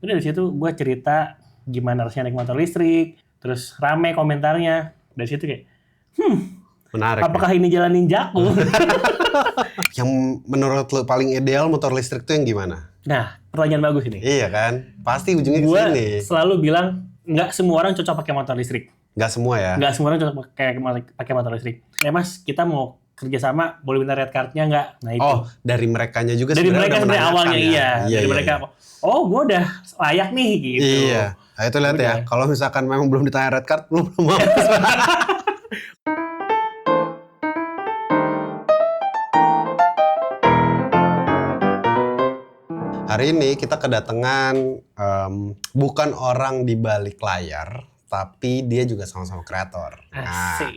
Udah dari situ gue cerita gimana rasanya naik motor listrik, terus rame komentarnya. Dari situ kayak, Menarik. apakah ini jalan ninjaku? Yang menurut lo paling ideal motor listrik tuh yang gimana? Nah, pertanyaan bagus ini. Iya kan? Pasti ujungnya ke Gue sini. selalu bilang, nggak semua orang cocok pakai motor listrik. Nggak semua ya? Nggak semua orang cocok pakai motor listrik. Ya mas, kita mau kerjasama, boleh minta red card-nya nggak? Nah itu. Oh, dari merekanya juga Dari sebenarnya mereka udah sebenarnya menanyakan awalnya ya? iya. Dari mereka, oh gue udah layak nih gitu. Iya. Nah itu lihat ya, kalau misalkan memang belum ditanya red card, lu belum mau. Hari ini kita kedatangan bukan orang di balik layar, tapi dia juga sama-sama kreator. Nah, Asik.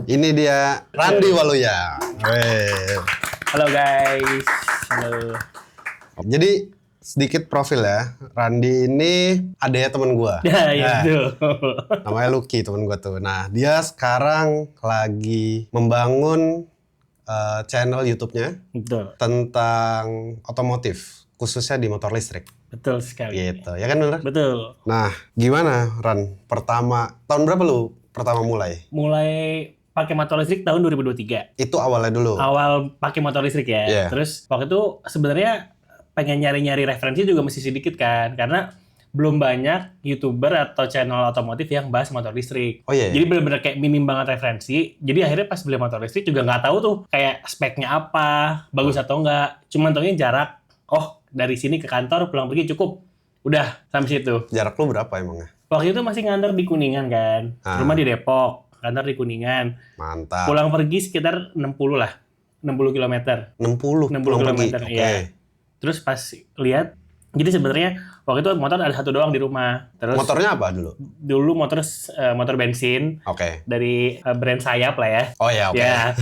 ini dia Randy Waluya. Wey. Halo guys. Halo. Jadi sedikit profil ya, Randy ini adanya temen gua. Ya itu. Namanya Lucky temen gua tuh. Nah dia sekarang lagi membangun channel YouTube-nya Betul. tentang otomotif, khususnya di motor listrik. Betul sekali. Gitu, ya kan bener? Betul. Nah, gimana Ran? Tahun berapa lu pertama mulai? Mulai pakai motor listrik tahun 2023. Itu awalnya dulu? Awal pakai motor listrik ya. Yeah. Terus waktu itu sebenarnya pengen nyari-nyari referensi juga masih sedikit kan. Karena belum banyak YouTuber atau channel otomotif yang bahas motor listrik. Oh iya. Jadi benar-benar kayak minim banget referensi. Jadi akhirnya pas beli motor listrik juga nggak tahu tuh kayak speknya apa, bagus atau enggak. Cuman taunya jarak. Oh, dari sini ke kantor pulang pergi cukup. Udah sampai situ. Jarak lu berapa emangnya? Waktu itu masih ngantor di Kuningan kan. Rumah di Depok, kantor di Kuningan. Mantap. Pulang pergi sekitar 60 lah. 60 km. 60 pulang pergi. Oke. Oke. Terus pas lihat, jadi sebenarnya waktu itu motor ada satu doang di rumah. Terus Motornya apa dulu? dulu motor bensin Oke. dari brand Sayap lah ya. Oh ya, oke. Ya.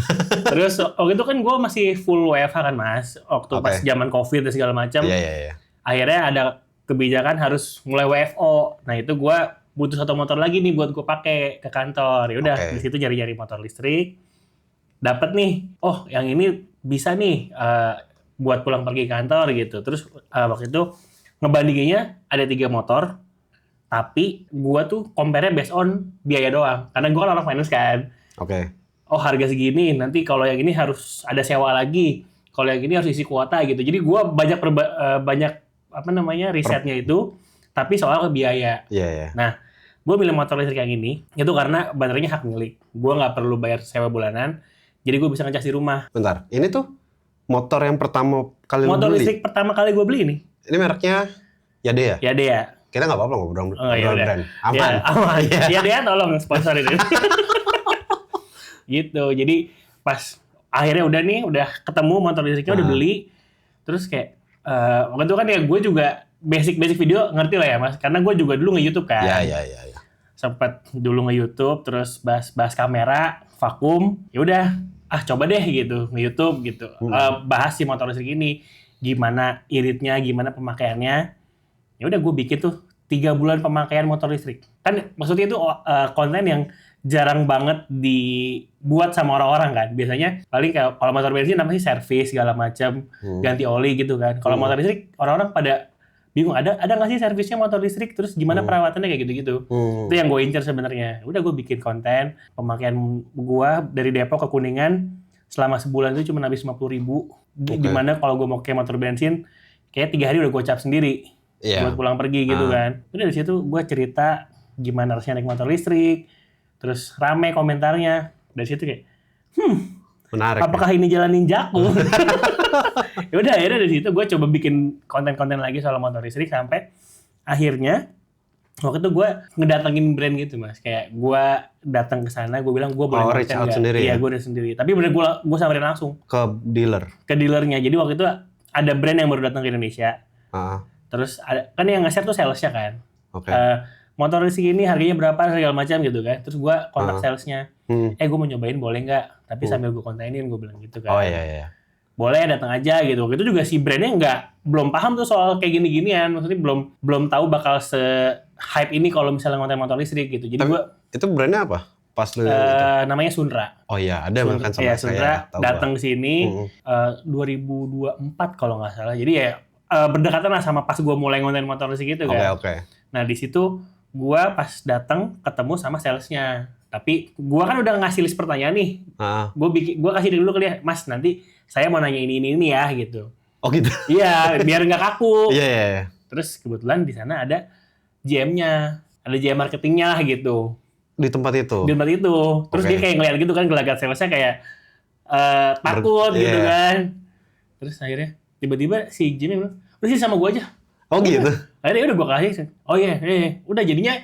Terus waktu itu kan gue masih full WFH kan mas. Waktu Oke. pas zaman COVID dan segala macam. Iya. Akhirnya ada kebijakan harus mulai WFO. Nah itu gue butuh satu motor lagi nih buat gue pakai ke kantor. Ya udah Oke. di situ nyari-nyari motor listrik. Dapat nih. Oh yang ini bisa nih buat pulang pergi kantor gitu. Terus waktu itu ngebandinginnya ada 3 motor. Tapi gue tuh compare-nya based on biaya doang. Karena gue kan orang finance kan. Oke. Oh harga segini, nanti kalau yang ini harus ada sewa lagi. Kalau yang ini harus isi kuota gitu. Jadi gue banyak risetnya itu. Tapi soal biaya. Iya. Nah, gue milih motor listrik yang ini. Itu karena baterainya hak milik. Gue nggak perlu bayar sewa bulanan. Jadi gue bisa ngecas di rumah. Bentar, ini tuh motor yang pertama kali lu Motor beli? listrik pertama kali gue beli ini. Ini mereknya Yadea? Ya Dea. Kita nggak apa-apa ngobrol Ya udah. brand. Aman. Ya, aman. Ya Dea tolong sponsorin ini. Gitu. Jadi pas akhirnya udah ketemu motor listriknya udah beli. Terus kayak waktu itu kan ya gue juga basic video ngerti lah ya mas. Karena gue juga dulu nge-YouTube kan. Iya. Sempet dulu nge-YouTube terus bahas kamera, vakum. Ya udah, coba deh gitu nge-YouTube gitu. Bahas si motor listrik ini gimana iritnya, gimana pemakaiannya. Ya udah gue bikin tuh 3 bulan pemakaian motor listrik. Kan maksudnya itu konten yang jarang banget dibuat sama orang-orang kan. Biasanya paling kalau motor bensin namanya servis segala macam, ganti oli gitu kan. Kalau motor listrik orang-orang pada bingung ada nggak sih servisnya motor listrik, terus gimana perawatannya kayak gitu-gitu. Itu yang gue incer sebenarnya. Udah gue bikin konten pemakaian gue dari Depok ke Kuningan selama sebulan itu cuma habis 50.000. Dimana kalau gue mau pakai motor bensin kayak 3 hari udah gue cap sendiri buat pulang pergi gitu kan. Udah dari situ gue cerita gimana rasanya naik motor listrik. Terus rame komentarnya. Dari situ kayak, Menarik. apakah ini jalan ninjaku? Ya udah akhirnya dari situ gue coba bikin konten-konten lagi soal motor listrik sampai akhirnya waktu itu gue ngedatengin brand gitu mas. Kayak gue datang ke sana, gue bilang gue boleh reach out nggak? sendiri Iya ya? gue udah sendiri. Tapi bener gue samperin langsung Ke dealer? ke dealernya. Jadi waktu itu ada brand yang baru datang ke Indonesia. Terus kan yang nge-share tuh salesnya kan. Oke. Motor listrik ini harganya berapa segala macam gitu kan. Terus gue kontak salesnya. Gue mau nyobain boleh nggak? Tapi sambil gue kontenin gue bilang gitu kan. Oh iya. Boleh datang aja gitu. Waktu itu juga si brandnya belum paham tuh soal kayak gini-ginian. Maksudnya belum tahu bakal se-hype ini kalau misalnya konten motor listrik gitu. Jadi gue itu brandnya apa? Pas lu namanya Sunra. Oh iya, ada kan sama ya, saya. Sunra datang ke sini 2024 kalau nggak salah. Jadi ya berdekatan lah sama pas gue mulai ngonten motor musik gitu kan. Oke. Nah di situ gue pas datang ketemu sama salesnya. Tapi gue kan udah ngasih list pertanyaan nih. Gue kasih dulu ke dia, Mas nanti saya mau nanya ini ya gitu. Oh gitu. Iya, biar nggak kaku. Iya. Terus kebetulan di sana ada GM-nya, ada GM marketingnya lah gitu. Di tempat itu. Terus dia kayak ngeliat gitu kan, gelagat salesnya kayak takut gitu kan. Terus akhirnya tiba-tiba si GM bilang, udah sih sama gue aja. Oh gitu. Akhirnya udah gue kasih. Oh iya. Udah jadinya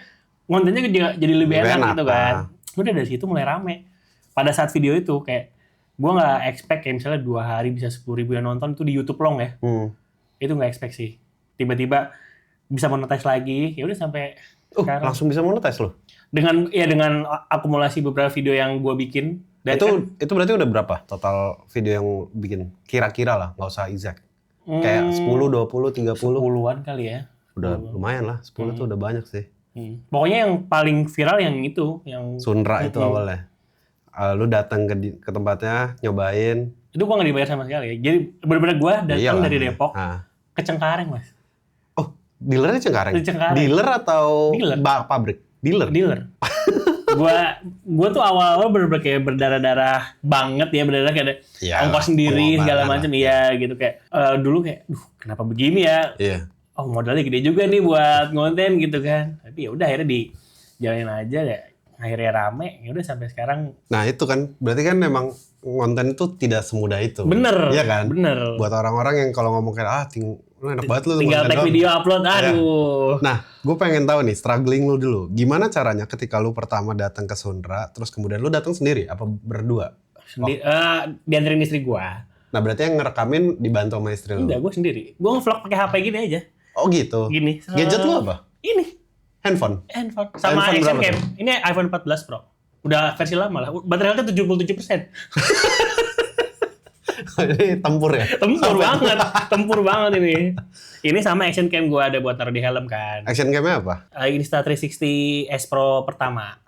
kontennya jadi lebih enak gitu kan. Udah dari situ mulai rame. Pada saat video itu kayak gue nggak expect kayak misalnya 2 hari bisa 10.000 yang nonton itu di YouTube long ya. Itu nggak expect sih. Tiba-tiba bisa monetize lagi. Ya udah sampai sekarang. Langsung bisa monetize loh. Dengan akumulasi beberapa video yang gue bikin. Itu berarti udah berapa total video yang bikin? Kira-kira lah, nggak usah exact. Kayak 10, 20, 30. 10-an kali ya. Udah lumayan lah, 10 tuh udah banyak sih. Pokoknya yang paling viral yang itu. Yang Sundra itu awalnya. Lu datang ke tempatnya, nyobain. Itu gua nggak dibayar sama sekali ya. Jadi bener-bener gua datang dari Depok ke Cengkareng, Mas. Oh, dealernya Cengkareng? Dealer atau pabrik? Dealer. Gua tuh awal-awal bener-bener kayak berdarah-darah banget ya, berdarah kayak ongkos sendiri segala macam ya gitu kayak dulu kayak kenapa begini ya? Iya. Oh, modalnya gede juga nih buat ngonten gitu kan. Tapi ya udah akhirnya dijalanin aja ya. Akhirnya rame, ya udah sampai sekarang. Nah, itu kan berarti kan memang konten itu tidak semudah itu. Bener. Iya kan? Bener. Buat orang-orang yang kalau ngomong kayak lu enak banget lu tinggal tag video upload, aduh. Nah, gue pengen tahu nih struggling lu dulu. Gimana caranya ketika lu pertama datang ke Sundra, terus kemudian lu datang sendiri apa berdua? Dianterin istri gua. Nah, berarti yang ngerekamin dibantu sama istri lu? Enggak, gua sendiri. Gua nge-vlog pakai HP gini aja. Oh gitu. Gini. Gadget lu apa? Ini. Handphone. Sama action cam. Ini iPhone 14 Pro. Udah versi lama lah. Baterai health-nya 77%. Ini tempur ya? Tempur banget ini. Ini sama action cam gue ada buat taruh di helm kan. Action cam-nya apa? Insta360 S Pro pertama.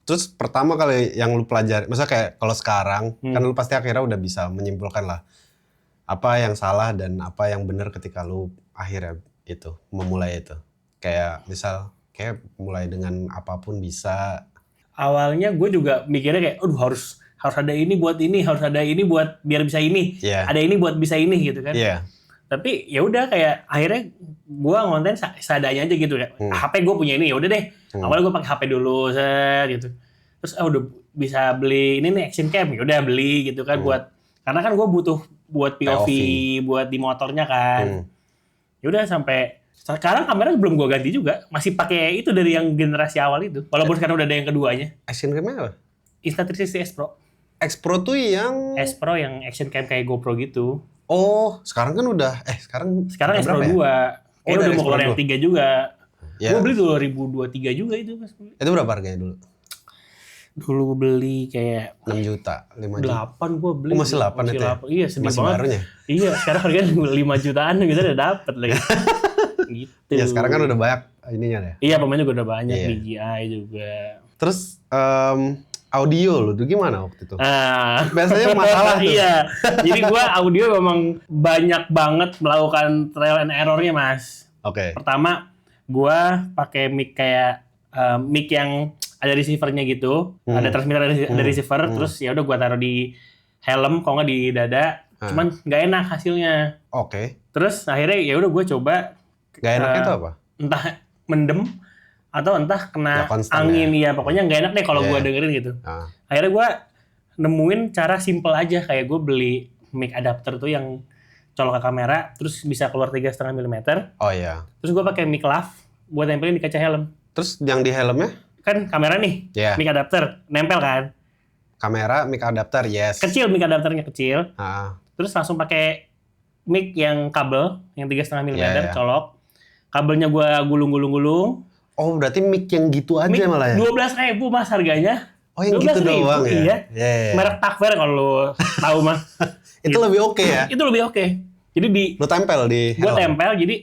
Terus pertama kali yang lu pelajari, maksudnya kayak kalau sekarang, kan lu pasti akhirnya udah bisa menyimpulkan lah apa yang salah dan apa yang benar ketika lu akhirnya itu, memulai itu. Kayak misal, kayak mulai dengan apapun bisa. Awalnya gue juga mikirnya kayak, harus ada ini buat ini, harus ada ini buat biar bisa ini, ada ini buat bisa ini gitu kan. Tapi ya udah kayak akhirnya gue ngonten seadanya aja gitu ya. HP gue punya ini, ya udah deh. Awalnya gue pakai HP dulu gitu. Terus udah bisa beli ini nih action cam, ya udah beli gitu kan buat karena kan gue butuh buat POV buat di motornya kan. Ya udah sampai sekarang kamera belum gue ganti juga, masih pakai itu dari yang generasi awal itu. Walaupun sekarang udah ada yang keduanya. Action cam apa? Insta360 S Pro. X Pro tuh yang S Pro yang action cam kayak GoPro gitu. Oh, sekarang kan udah sekarang S Pro 2. Udah mau keluar yang 3 juga. Gue beli 2023 juga itu. Itu berapa harganya dulu? Dulu beli kayak 6 juta, 5 juta. 8 gue beli. Masih 8 itu ya? Iya, sedih masih banget. Barunya? Iya, sekarang harganya 5 jutaan gitu udah dapet lagi. Gitu. Ya sekarang kan udah banyak ininya ya? Iya, pemainnya juga udah banyak, DJI juga. Terus audio lu tuh gimana waktu itu? Biasanya masalah tuh. Iya, jadi gue audio memang banyak banget melakukan trial and error-nya, Mas. Oke. Pertama, gue pakai mic kayak mic yang ada receiver-nya gitu, ada transmitter, ada receiver, terus ya udah gue taruh di helm, kalau nggak di dada, cuman nggak enak hasilnya. Oke. Terus akhirnya ya udah gue coba. Gak enaknya itu apa? Entah mendem atau entah kena angin ya, pokoknya nggak enak deh kalau gue dengerin gitu. Akhirnya gue nemuin cara simple aja, kayak gue beli mic adapter tuh yang colok ke kamera, terus bisa keluar 3,5 mm. Oh iya. Terus gue pakai mic lav buat tempelin di kaca helm. Terus yang di helmnya? Kan kamera nih, mic adapter, nempel kan? Kamera, mic adapter, yes. Kecil, mic adapternya kecil. Terus langsung pakai mic yang kabel, yang 3,5 mm, colok. Kabelnya gue gulung-gulung-gulung. Oh, berarti mic yang gitu aja mic malah ya? 12.000 Mas harganya. Oh, yang gitu doang ya? Iya. Merek Takver kalau lo tahu Mas. Itu lebih oke ya? Itu lebih oke. Jadi lo tempel di helm? Gue tempel, jadi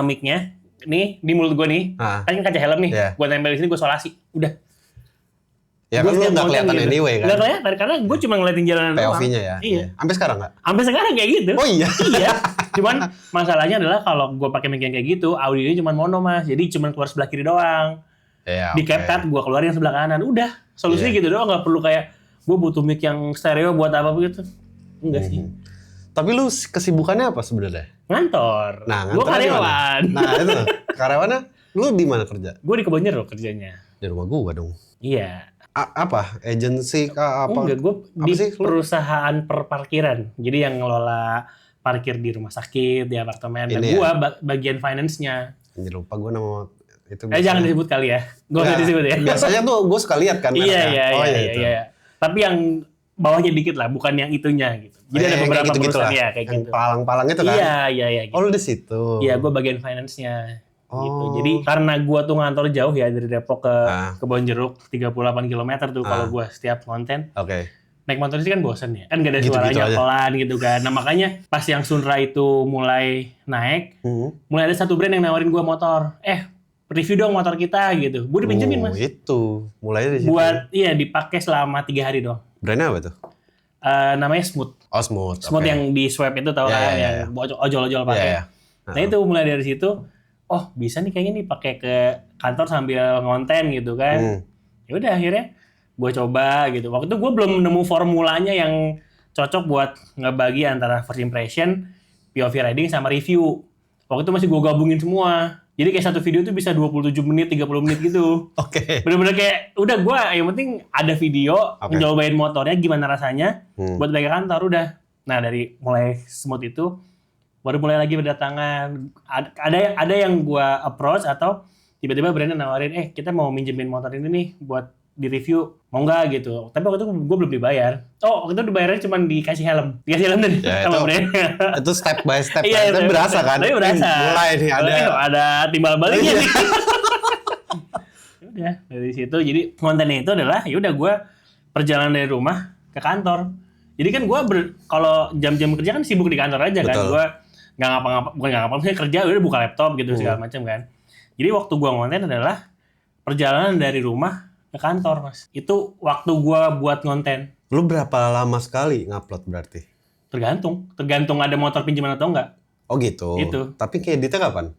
mic-nya nih di mulut gue nih. Kan kaca helm nih. Gue tempel di sini, gue solasi. Udah. Ya kan lu nggak kelihatan anyway kan? Nggak kelihatan karena gue cuma ngeliatin jalanan doang. POV-nya ya. Iya. Sampai sekarang nggak? Sampai sekarang kayak gitu. Oh iya. Iya. Cuman masalahnya adalah kalau gue pakai mic yang kayak gitu, audionya cuma mono mas. Jadi cuma keluar sebelah kiri doang. Iya. Di CapCut gue keluarin sebelah kanan. Udah. Solusinya gitu doang. Nggak perlu kayak gue butuh mic yang stereo buat apa begitu. Enggak sih. Tapi lu kesibukannya apa sebenarnya? Ngantor. Nah, Gue ngantornya karyawan. Nah itu. Karyawannya lu di mana kerja? Gue di Kebon Jeruk kerjanya. Di rumah gua dong. Iya. Apa? Agency kah apa? Enggak, gue di sih, lu? perusahaan perparkiran. Jadi yang ngelola parkir di rumah sakit, di apartemen. Dan Ini gue bagian finance-nya. Ini lupa gua nama itu. Jangan disebut kali ya. Gue nggak disebut ya. Biasanya tuh gua suka lihat kan. Iya. Itu. Tapi yang bawahnya dikit lah, bukan yang itunya gitu. Jadi ada beberapa perusahaan ya kayak gitu. Palang-palang itu kan? Iya. Gitu. Oh lu di situ. Iya, gue bagian finance-nya. Gitu. Oh. Jadi karena gue tuh ngantor jauh ya dari Depok ke Kebonjeruk 38 km tuh kalau gue setiap konten. Oke. Naik motor sih kan bosen ya. Kan gak ada Gitu-gitu suaranya aja. pelan gitu kan. Nah makanya pas yang Sunra itu mulai naik, mulai ada satu brand yang nawarin gue motor. Review dong motor kita gitu. Gue dipinjemin mas. Itu. Mulai dari situ. Buat dipakai selama 3 hari doang. Brandnya apa tuh? Namanya Smooth. Oh Smooth. Smooth yang di swap itu tau kan, yang ojol-ojol pakai. Iya. Nah itu mulai dari situ, oh bisa nih kayaknya nih pakai ke kantor sambil ngonten gitu kan. Ya udah akhirnya gue coba gitu. Waktu itu gue belum nemu formulanya yang cocok buat ngebagi antara first impression, POV riding sama review. Waktu itu masih gue gabungin semua. Jadi kayak satu video tuh bisa 27 menit, 30 menit gitu. Oke. Bener-bener kayak udah gue yang penting ada video nyobain motornya gimana rasanya buat pakai kantor udah. Nah dari mulai Smooth itu baru mulai lagi berdatangan. Ada yang gue approach atau tiba-tiba brandnya nawarin, kita mau minjemin motor ini nih buat di review, mau nggak gitu. Tapi waktu itu gue belum dibayar. Oh waktu itu dibayarnya cuma dikasih helm dari sama brandnya. Itu step by step. Iya, Itu berasa kan? Tapi berasa. Mulai nih ada timbal baliknya nih. Udah dari situ jadi kontennya itu adalah ya udah gue perjalanan dari rumah ke kantor. Jadi kan gue kalau jam-jam kerja kan sibuk di kantor aja. Betul. Kan gue nggak ngapa-ngapa, bukan nggak ngapa-ngapa, misalnya kerja udah buka laptop gitu segala macam kan. Jadi waktu gue ngonten adalah perjalanan dari rumah ke kantor mas. Itu waktu gue buat ngonten. Lu berapa lama sekali ngupload berarti? Tergantung ada motor pinjaman atau enggak. Oh gitu. Gitu. Tapi ngeditnya kapan?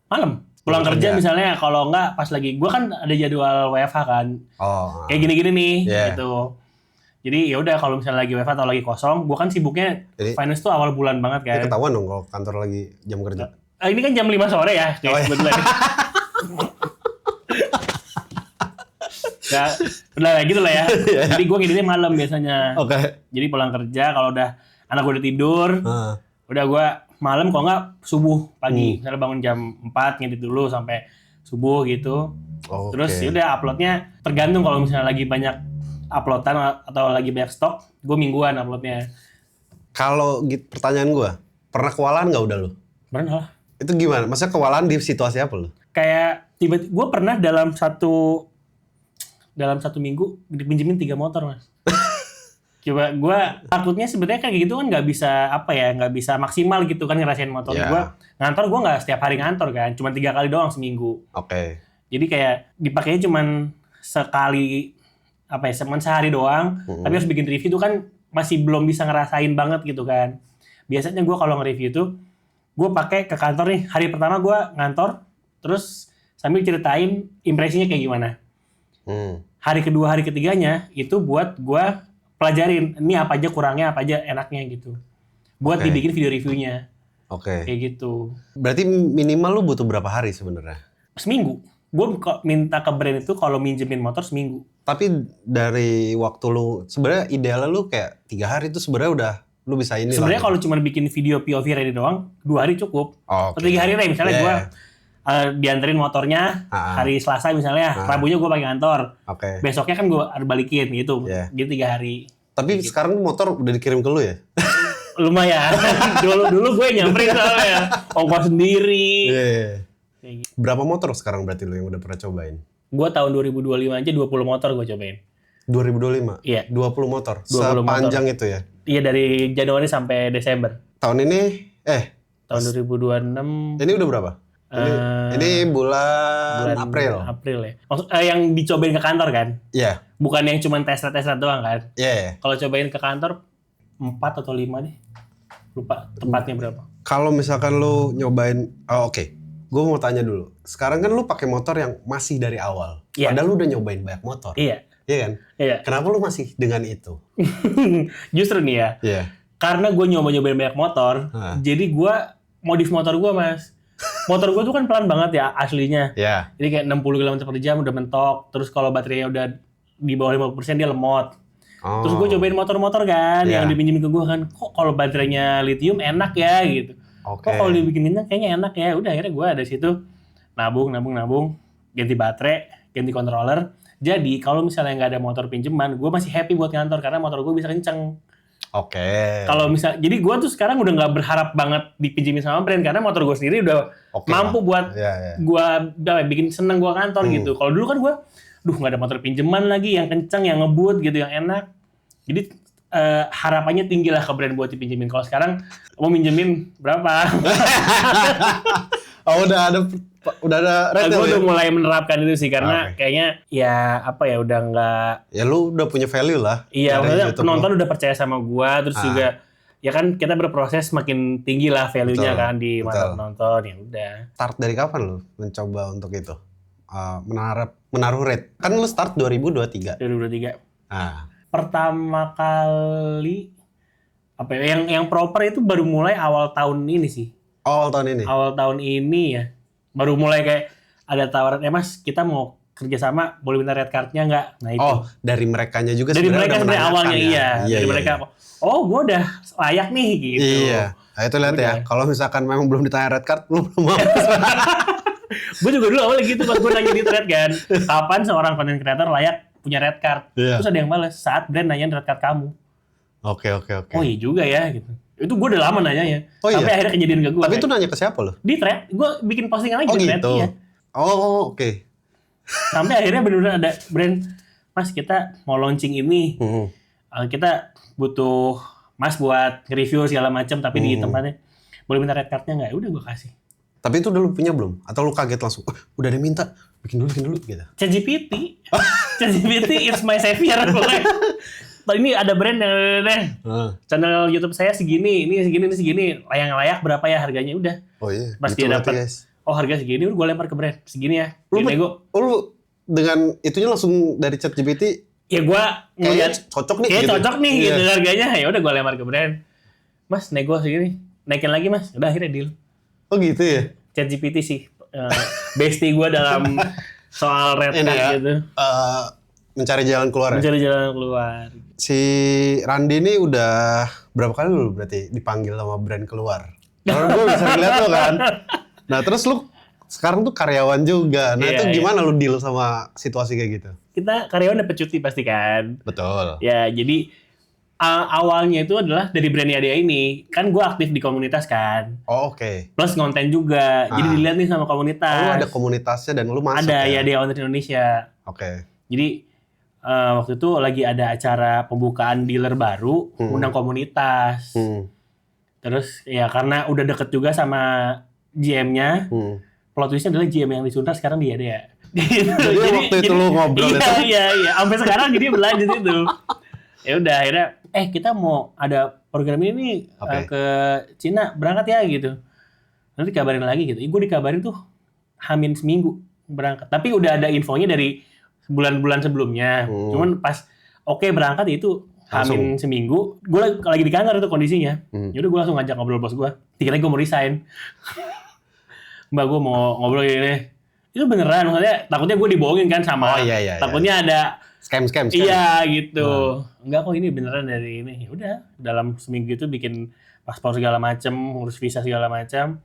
Malam. Pulang kerja misalnya, kalau enggak pas lagi gue kan ada jadwal WFH kan. Oh. Kayak gini-gini nih gitu. Jadi ya udah kalau misalnya lagi WFH atau lagi kosong, gue kan sibuknya finance tuh awal bulan banget kan. Ketahuan dong kalau kantor lagi jam kerja. Ini kan jam 5 sore ya, kebetulan. Ya, udah kayak gitu lah ya. Jadi gue ngeditnya malam biasanya. Oke. Jadi pulang kerja kalau udah anak gue udah tidur, udah gue malam kalau nggak subuh pagi. Misalnya bangun jam 4 ngedit dulu sampai subuh gitu. Terus yaudah uploadnya tergantung kalau misalnya lagi banyak uploadan atau lagi banyak stok, gue mingguan uploadnya. Kalau pertanyaan gue, pernah kewalahan nggak udah lu? Pernah lah. Itu gimana? Maksudnya kewalahan di situasi apa lu? Kayak tiba-tiba gue pernah dalam satu minggu dipinjemin 3 motor mas. Coba gue takutnya sebenarnya kayak gitu kan nggak bisa maksimal gitu kan ngerasain motor. Gue ngantor gue nggak setiap hari ngantor kan, cuma 3 kali doang seminggu. Oke. Jadi kayak dipakainya cuman sekali sehari doang. Tapi harus bikin review itu kan masih belum bisa ngerasain banget gitu kan. Biasanya gue kalau nge-review tuh gue pakai ke kantor nih, hari pertama gue ngantor terus sambil ceritain impresinya kayak gimana. Hari kedua, hari ketiganya itu buat gue pelajarin ini apa aja kurangnya, apa aja enaknya gitu. Buat dibikin video reviewnya. Kayak gitu. Berarti minimal lu butuh berapa hari sebenarnya? Seminggu. Gue minta ke brand itu kalau minjemin motor seminggu. Tapi dari waktu lu sebenarnya idealnya lu kayak 3 hari itu sebenarnya udah lu bisa ini. Sebenarnya kalau cuma bikin video POV ready doang 2 hari cukup. Atau 3 hari deh misalnya gue dianterin motornya hari Selasa misalnya, Rabunya gue pakai kantor. Besoknya kan gue balikin gitu. Jadi 3 hari. Tapi sekarang motor udah dikirim ke lu ya? Lumayan. dulu gue nyamperin soalnya. Ongkos sendiri. Gitu. Berapa motor sekarang berarti lu yang udah pernah cobain? Gue tahun 2025 aja 20 motor gue cobain. 2025? Iya. 20 motor? 20 sepanjang motor. Itu ya? Iya dari Januari sampai Desember. Tahun ini? Tahun 2026. Ini udah berapa? Ini bulan April. April ya. Maksud yang dicobain ke kantor kan? Iya. Bukan yang cuma tes doang kan? Iya. Kalau cobain ke kantor 4 atau 5 deh. Lupa tepatnya berapa. Kalau misalkan lu nyobain, oke. Gue mau tanya dulu. Sekarang kan lu pakai motor yang masih dari awal. Iya. Padahal lu udah nyobain banyak motor. Iya. Iya kan? Iya. Kenapa lu masih dengan itu? Justru nih ya. Iya. Karena gue nyobain banyak motor, jadi gue modif motor gue, Mas. Motor gue tuh kan pelan banget ya aslinya. Iya. Jadi kayak 60 km per jam udah mentok. Terus kalau baterainya udah di bawah 50% dia lemot. Oh. Terus gue cobain motor-motor kan Iya. yang dipinjemin ke gue kan. Kok kalau baterainya lithium enak ya gitu. Oke. Kok kalau dibikin kencang kayaknya enak ya. Udah akhirnya gue ada situ nabung, ganti baterai, ganti controller. Jadi kalau misalnya nggak ada motor pinjaman, gue masih happy buat ngantor karena motor gue bisa kenceng. Oke. Kalau jadi gue tuh sekarang udah nggak berharap banget dipinjemin sama brand karena motor gue sendiri udah mampu buat gue bikin seneng gue kantor gitu. Kalau dulu kan gue, nggak ada motor pinjaman lagi yang kenceng, yang ngebut gitu, yang enak. Jadi harapannya tinggi lah ke brand buat dipinjemin. Kalau sekarang mau minjemin berapa? Oh udah ada rate Gue ya? udah mulai menerapkan itu sih karena kayaknya ya udah nggak. Ya lu udah punya value lah. Iya, maksudnya penonton udah percaya sama gua, terus juga ya kan kita berproses makin tinggi lah value-nya kan di mata penonton, ya udah. Start dari kapan lu mencoba untuk itu? Menaruh rate. Kan lu start 2023. 2023. Ah. Pertama kali yang proper itu baru mulai awal tahun ini sih. Awal tahun ini. Awal tahun ini ya. Baru mulai kayak ada tawaran, Mas, kita mau kerjasama, boleh minta red card-nya nggak? Nah itu. Dari merekanya juga dari mereka sebenarnya awalnya ya? dari mereka. Gue udah layak nih gitu. Iya. Nah, itu lihat ya. Kalau misalkan memang belum ditanya red card, lu belum mau. Gue juga dulu awalnya gitu pas gue nanya di thread kan. Kapan seorang content creator layak punya red card? Iya. Terus ada yang balas saat brand nanyain red card kamu. Oke. Oh iya juga ya gitu. Itu gue udah lama nanyanya. Sampai akhirnya kejadian ke gue. Tapi itu nanya ke siapa lo? Di thread. Gue bikin postingan lagi di thread. Gitu. Iya. Oh oke. Sampai akhirnya benar-benar ada brand, Mas kita mau launching ini. Kita butuh Mas buat nge-review segala macam tapi di tempatnya. Boleh minta red card-nya nggak? Udah gue kasih. Tapi itu udah lu punya belum? Atau lu kaget langsung? Udah ada yang minta. Bikin dulu gitu. ChatGPT. ChatGPT is my savior. Ini ada brand channel YouTube saya segini, ini segini. Yang layak berapa ya harganya? Udah. Oh iya. Pas dia dapat. Oh harga segini, gue lempar ke brand segini ya. Lu dengan itunya langsung dari ChatGPT? Ya gue ngeliat cocok nih. Kayak gitu. Cocok nih gitu harganya. Ya udah gue lempar ke brand. Mas nego segini, naikin lagi mas. Udah akhirnya deal. Oh gitu ya. ChatGPT sih bestie gue dalam soal red card gitu. Mencari jalan keluar. Si Randi ini udah berapa kali lu berarti dipanggil sama brand keluar? Kalau gue bisa ngeliat lo kan. Nah terus lu sekarang tuh karyawan juga. Nah itu gimana lu deal sama situasi kayak gitu? Kita karyawan dapat cuti pasti kan. Betul. Ya jadi awalnya itu adalah dari brand Yadea ini. Kan gue aktif di komunitas kan. Oh oke. Plus konten juga. Jadi dilihat nih sama komunitas. Oh, lu ada komunitasnya dan lu masuk ada ya? Yadea Owner Indonesia. Oke. Jadi waktu itu lagi ada acara pembukaan dealer baru. Undang komunitas. Terus ya karena udah deket juga sama GM-nya. Plot twist-nya adalah GM yang di Sunter sekarang dia Yadea. Jadi waktu itu lu ngobrol itu? Iya. Sampai sekarang jadi berlanjut itu. Ya udah akhirnya kita mau ada program ini ke Cina berangkat ya gitu. Nanti kabarin lagi gitu. Gue dikabarin tuh hamin seminggu berangkat. Tapi udah ada infonya dari bulan-bulan sebelumnya. Cuman pas berangkat itu hamin seminggu. Gue lagi di kantor itu kondisinya. Yaudah gue langsung ngajak ngobrol bos gue. Dikira gue mau resign. Mbak gue mau ngobrol gini. Itu beneran, maksudnya takutnya gue dibohongin kan sama. Takutnya ada scam. Iya gitu. Enggak kok ini beneran dari ini. Ya udah, dalam seminggu itu bikin paspor segala macam, ngurus visa segala macam.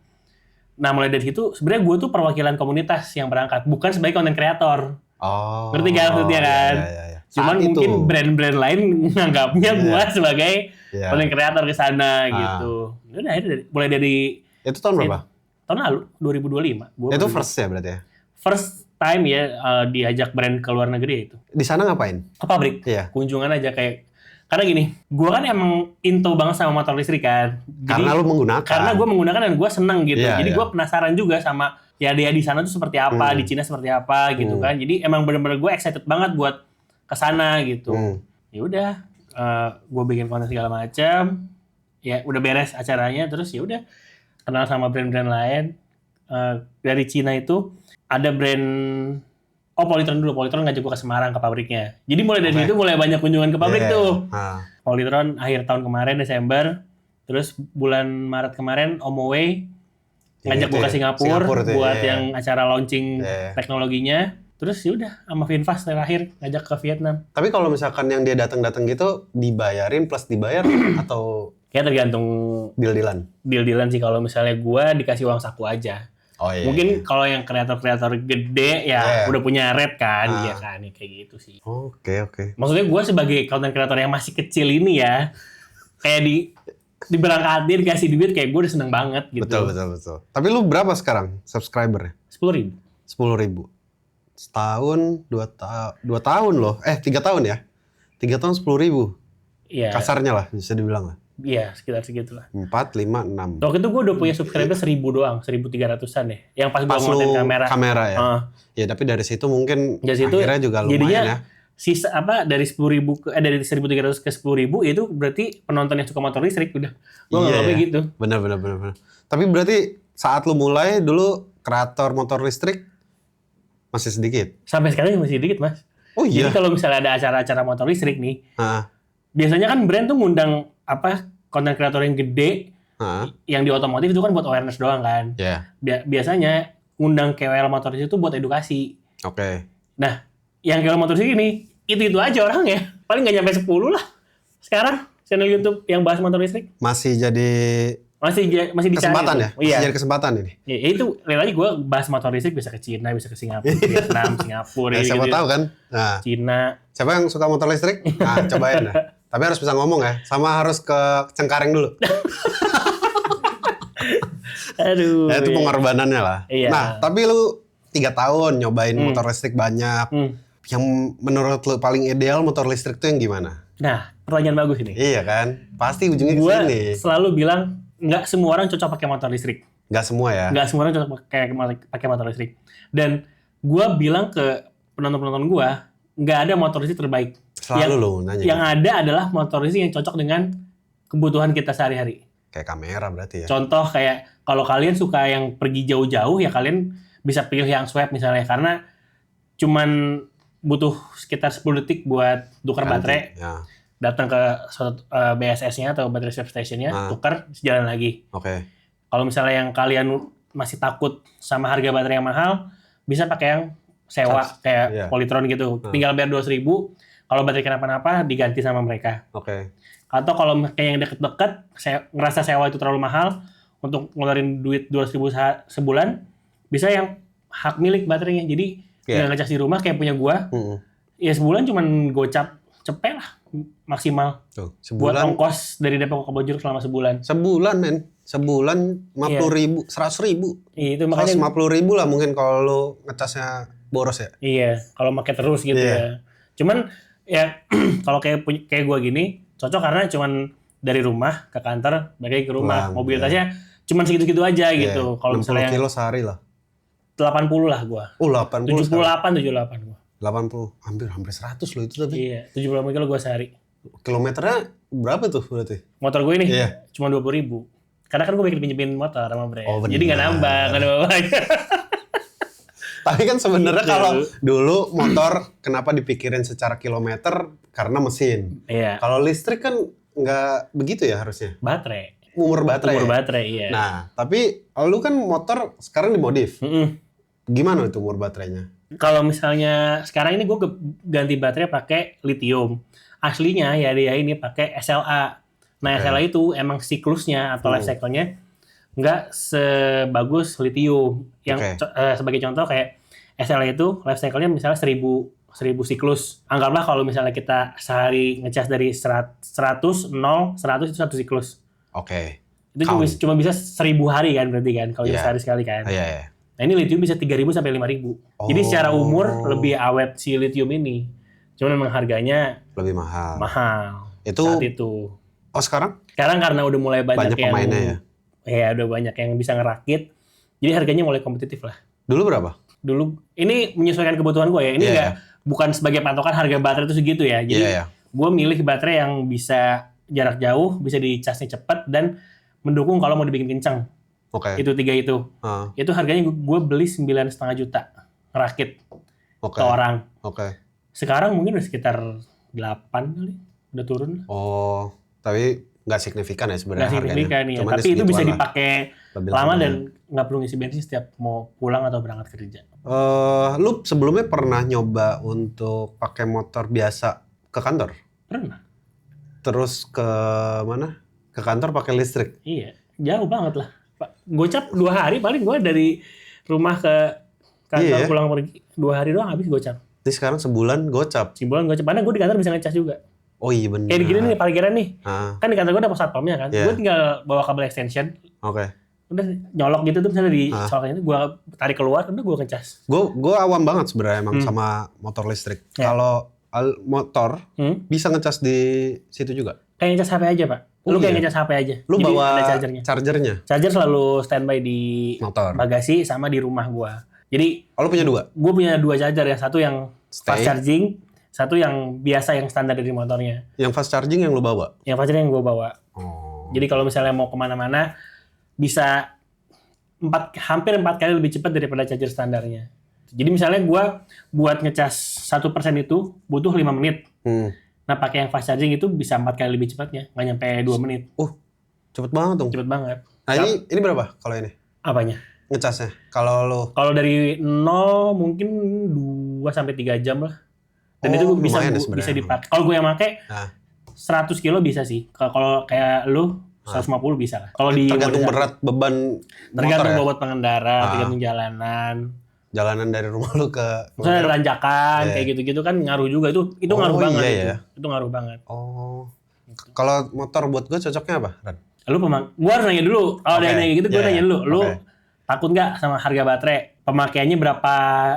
Nah, mulai dari situ sebenarnya gue tuh perwakilan komunitas yang berangkat, bukan sebagai content creator. Oh. Ngerti kan maksudnya kan? Iya. Cuman mungkin brand-brand lain nganggapnya gue sebagai content creator ke sana gitu. Ya udah, akhirnya mulai dari itu tahun berapa? Tahun lalu, 2025. Itu first ya berarti ya? First time ya diajak brand ke luar negeri itu. Di sana ngapain? Ke pabrik. Iya. Kunjungan aja kayak karena gini, gue kan emang into banget sama motor listrik kan. Jadi, karena lu menggunakan. Karena gue menggunakan dan gue seneng gitu. Jadi gue penasaran juga sama ya dia di sana tuh seperti apa, di Cina seperti apa gitu kan. Jadi emang bener-bener gue excited banget buat kesana gitu. Ya udah, gue bikin konten segala macam. Ya udah beres acaranya, terus ya udah kenal sama brand-brand lain. Dari Cina itu ada brand Polytron dulu. Polytron ngajak gue ke Semarang ke pabriknya. Jadi mulai dari situ mulai banyak kunjungan ke pabrik tuh. Polytron akhir tahun kemarin Desember. Terus bulan Maret kemarin Omoway ngajak gue ke Singapura buat yang acara launching teknologinya. Terus ya udah sama Finfast terakhir ngajak ke Vietnam. Tapi kalau misalkan yang dia datang-datang gitu dibayarin plus dibayar atau kayak tergantung deal-dealan. Deal-dealan sih, kalau misalnya gue dikasih uang saku aja. Oh iya. Mungkin kalau yang kreator-kreator gede ya udah punya rate kan, ya kan, kayak gitu sih. Oke. Maksudnya gue sebagai content creator yang masih kecil ini ya, kayak diberangkatin dikasih duit kayak gue udah seneng banget gitu. Betul. Tapi lu berapa sekarang subscribernya? 10.000. 10.000. Setahun, 2 tahun loh. 3 tahun ya? 3 tahun 10.000. Iya. Kasarnya lah, bisa dibilang lah. Iya, sekitar segitulah. 4, 5, 6. Waktu itu gue udah punya subscriber 1.000 doang, 1.300-an ya. Yang pas gue ngonten kamera ya. Ya, tapi dari situ mungkin dari situ, akhirnya juga lumayan ya. Sisa dari 10.000 dari 1.300 ke 10.000 itu berarti penonton yang suka motor listrik udah. Gue nggak apa gitu. Benar. Tapi berarti saat lu mulai dulu kreator motor listrik masih sedikit. Sampai sekarang masih sedikit, Mas. Oh iya. Jadi kalau misalnya ada acara-acara motor listrik nih, biasanya kan brand tuh ngundang konten kreator yang gede, yang di otomotif itu kan buat awareness doang kan. Biasanya ngundang KOL motor listrik itu buat edukasi. Oke. Nah, yang KOL motor listrik ini itu aja orangnya, paling nggak nyampe 10 lah. Sekarang channel YouTube yang bahas motor listrik masih dicari kesempatan ya? Masih jadi kesempatan ini. Ya, itu lihat aja gue bahas motor listrik bisa ke Cina, bisa ke Singapura, Vietnam, Singapura. Siapa tahu kan? Nah, Cina. Siapa yang suka motor listrik? Nah, cobain lah. Tapi harus bisa ngomong ya, sama harus ke Cengkareng dulu. Aduh. Itu pengorbanannya lah. Iya. Nah, tapi lu 3 tahun nyobain motor listrik banyak. Yang menurut lu paling ideal motor listrik tuh yang gimana? Nah, pertanyaan bagus ini. Iya kan? Pasti ujungnya ke sini. Gue selalu bilang, nggak semua orang cocok pakai motor listrik. Nggak semua ya? Nggak semua orang cocok pakai motor listrik. Dan gue bilang ke penonton-penonton gue, nggak ada motor listrik terbaik. Selalu lu nanya. Yang ada adalah motor listrik yang cocok dengan kebutuhan kita sehari-hari. Kayak kamera berarti ya? Contoh kayak, kalau kalian suka yang pergi jauh-jauh, ya kalian bisa pilih yang swap misalnya. Karena cuman butuh sekitar 10 detik buat tukar baterai. Ya. Datang ke BSS-nya atau baterai swap station-nya, tukar, jalan lagi. Oke. Kalau misalnya yang kalian masih takut sama harga baterai yang mahal, bisa pakai yang sewa kayak Polytron gitu. Tinggal bayar 200.000, kalau baterai kenapa-napa diganti sama mereka. Oke. Atau kalau kayak yang deket-deket, ngerasa sewa itu terlalu mahal, untuk ngeluarin duit 200.000 sebulan, bisa yang hak milik baterainya. Jadi tinggal ngecas di rumah kayak punya gua. Ya sebulan cuman gocap cepet lah maksimal. Buat ongkos dari Depok ke Bogor selama sebulan. Sebulan men. Sebulan 50.000, 100.000. Iya, itu makanya 150.000 lah mungkin kalau lu ngecasnya boros ya. Iya, kalau pakai terus gitu ya. Cuman ya kalau kayak gua gini cocok karena cuman dari rumah ke kantor, balik ke rumah. Mobilitasnya cuman segitu-gitu aja gitu. Kalau misalnya 60 kilo sehari lah. 80 lah gua. 80. 78 gua. 80, hampir 100 loh itu tadi. Iya, 78 kilo gua sehari. Kilometernya berapa tuh berarti? Motor gue ini cuma 20.000. Karena kan gue pinjemin motor sama brand. Oh, jadi nggak nambah banyak. Tapi kan sebenarnya kalau dulu motor kenapa dipikirin secara kilometer karena mesin. Iya. Kalau listrik kan nggak begitu ya harusnya. Baterai. Umur baterai, iya. Nah, tapi lu kan motor sekarang dimodif. Gimana itu umur baterainya? Kalau misalnya sekarang ini gue ganti baterai pakai lithium. Aslinya ya dia ini pakai SLA. Nah, SLA itu emang siklusnya atau life cycle-nya nggak sebagus lithium. Yang sebagai contoh kayak SLA itu life cycle-nya misalnya 1000 siklus. Anggaplah kalau misalnya kita sehari ngecas dari 100, 0, 100 itu 1 siklus. Oke. Itu cuma bisa 1000 hari kan berarti kan kalau sehari sekali kan. Iya. Nah ini lithium bisa 3.000 sampai 5.000. Jadi secara umur lebih awet si lithium ini. Cuman memang harganya lebih mahal. Itu saat itu. Oh sekarang? Sekarang karena udah mulai banyak yang pemainnya ya. Ya udah banyak yang bisa ngerakit. Jadi harganya mulai kompetitif lah. Dulu berapa? Dulu ini menyesuaikan kebutuhan gue ya. Ini Iya, nggak bukan sebagai patokan harga baterai itu segitu ya. Jadi Iya, iya. gue milih baterai yang bisa jarak jauh, bisa dicasnya cepat dan mendukung kalau mau dibikin kencang. Oke. Itu 3 itu. Ah, Itu harganya gue beli 9,5 juta ngerakit Oke. ke orang. Oke. Sekarang mungkin udah sekitar 8 kali. Udah turun lah. Oh, tapi nggak signifikan ya sebenarnya Nggak signifikan harganya. ya. Cuman Tapi itu bisa segituan lah. dipakai Lebih lama lama. dan nggak perlu ngisi bensin setiap mau pulang atau berangkat kerja. Lu sebelumnya pernah nyoba untuk pakai motor biasa ke kantor? Pernah. Terus ke mana? Ke kantor pakai listrik? Iya. Jauh banget lah. Gocap 2 hari paling gue dari rumah ke kantor Iya. pulang pergi. 2 hari doang habis gocap. Ini sekarang sebulan gocap. Sebulan gocap. Padahal gue di kantor bisa ngecas juga. Oh iya benar. Kayak gini nih parkiran nih. Ah, Kan di kantor gue ada pos satpamnya kan. Iya. Gue tinggal bawa kabel extension. oke. Udah nyolok gitu tuh misalnya di Ah. soalnya itu gue tarik keluar udah gue ngecas. Gue awam banget sebenarnya emang sama motor listrik. Ya. Kalau motor bisa ngecas di situ juga. Kayak ngecas HP aja pak. Oh, Lu kayak iya? ngecas HP aja. Lu Jadi bawa ada chargernya. chargernya Charger selalu standby di motor. bagasi sama di rumah gue. Jadi Oh, lu punya 2? gue punya 2 charger, yang satu yang fast Stay. charging, satu yang biasa yang standar dari motornya. Yang fast charging yang lu bawa? Yang fast charging yang gue bawa. Oh. Jadi kalau misalnya mau kemana-mana bisa hampir 4 kali lebih cepat daripada charger standarnya. Jadi misalnya gue buat ngecas 1% itu butuh 5 menit. Nah pakai yang fast charging itu bisa 4 kali lebih cepatnya, nggak nyampe 2 menit. Cepet banget dong. Cepet banget. Nah ini berapa kalau ini? Apanya? Ngecasnya? Kalau lu Kalau dari 0 mungkin 2 sampai 3 jam lah. Dan itu bisa lumayan ya sebenarnya. bisa dipakai. Kalau gue yang pakai Nah. 100 kilo bisa sih. Kalau kayak lu 150 bisa lah. Kalau di tergantung mode- berat beban tergantung motor ya? bobot pengendara, tergantung jalanan. Jalanan dari rumah lu ke Misalnya ada tanjakan Iya. kayak gitu-gitu kan ngaruh juga itu ngaruh Oh, banget iya itu. ya. Itu ngaruh banget. Oh. Kalau motor buat gue cocoknya apa, Ran? Lu gua harus nanya dulu. Kalau ada yang Oke. nanya gitu gua Iya, nanya iya. dulu. Lu Oke. takut nggak sama harga baterai? Pemakaiannya berapa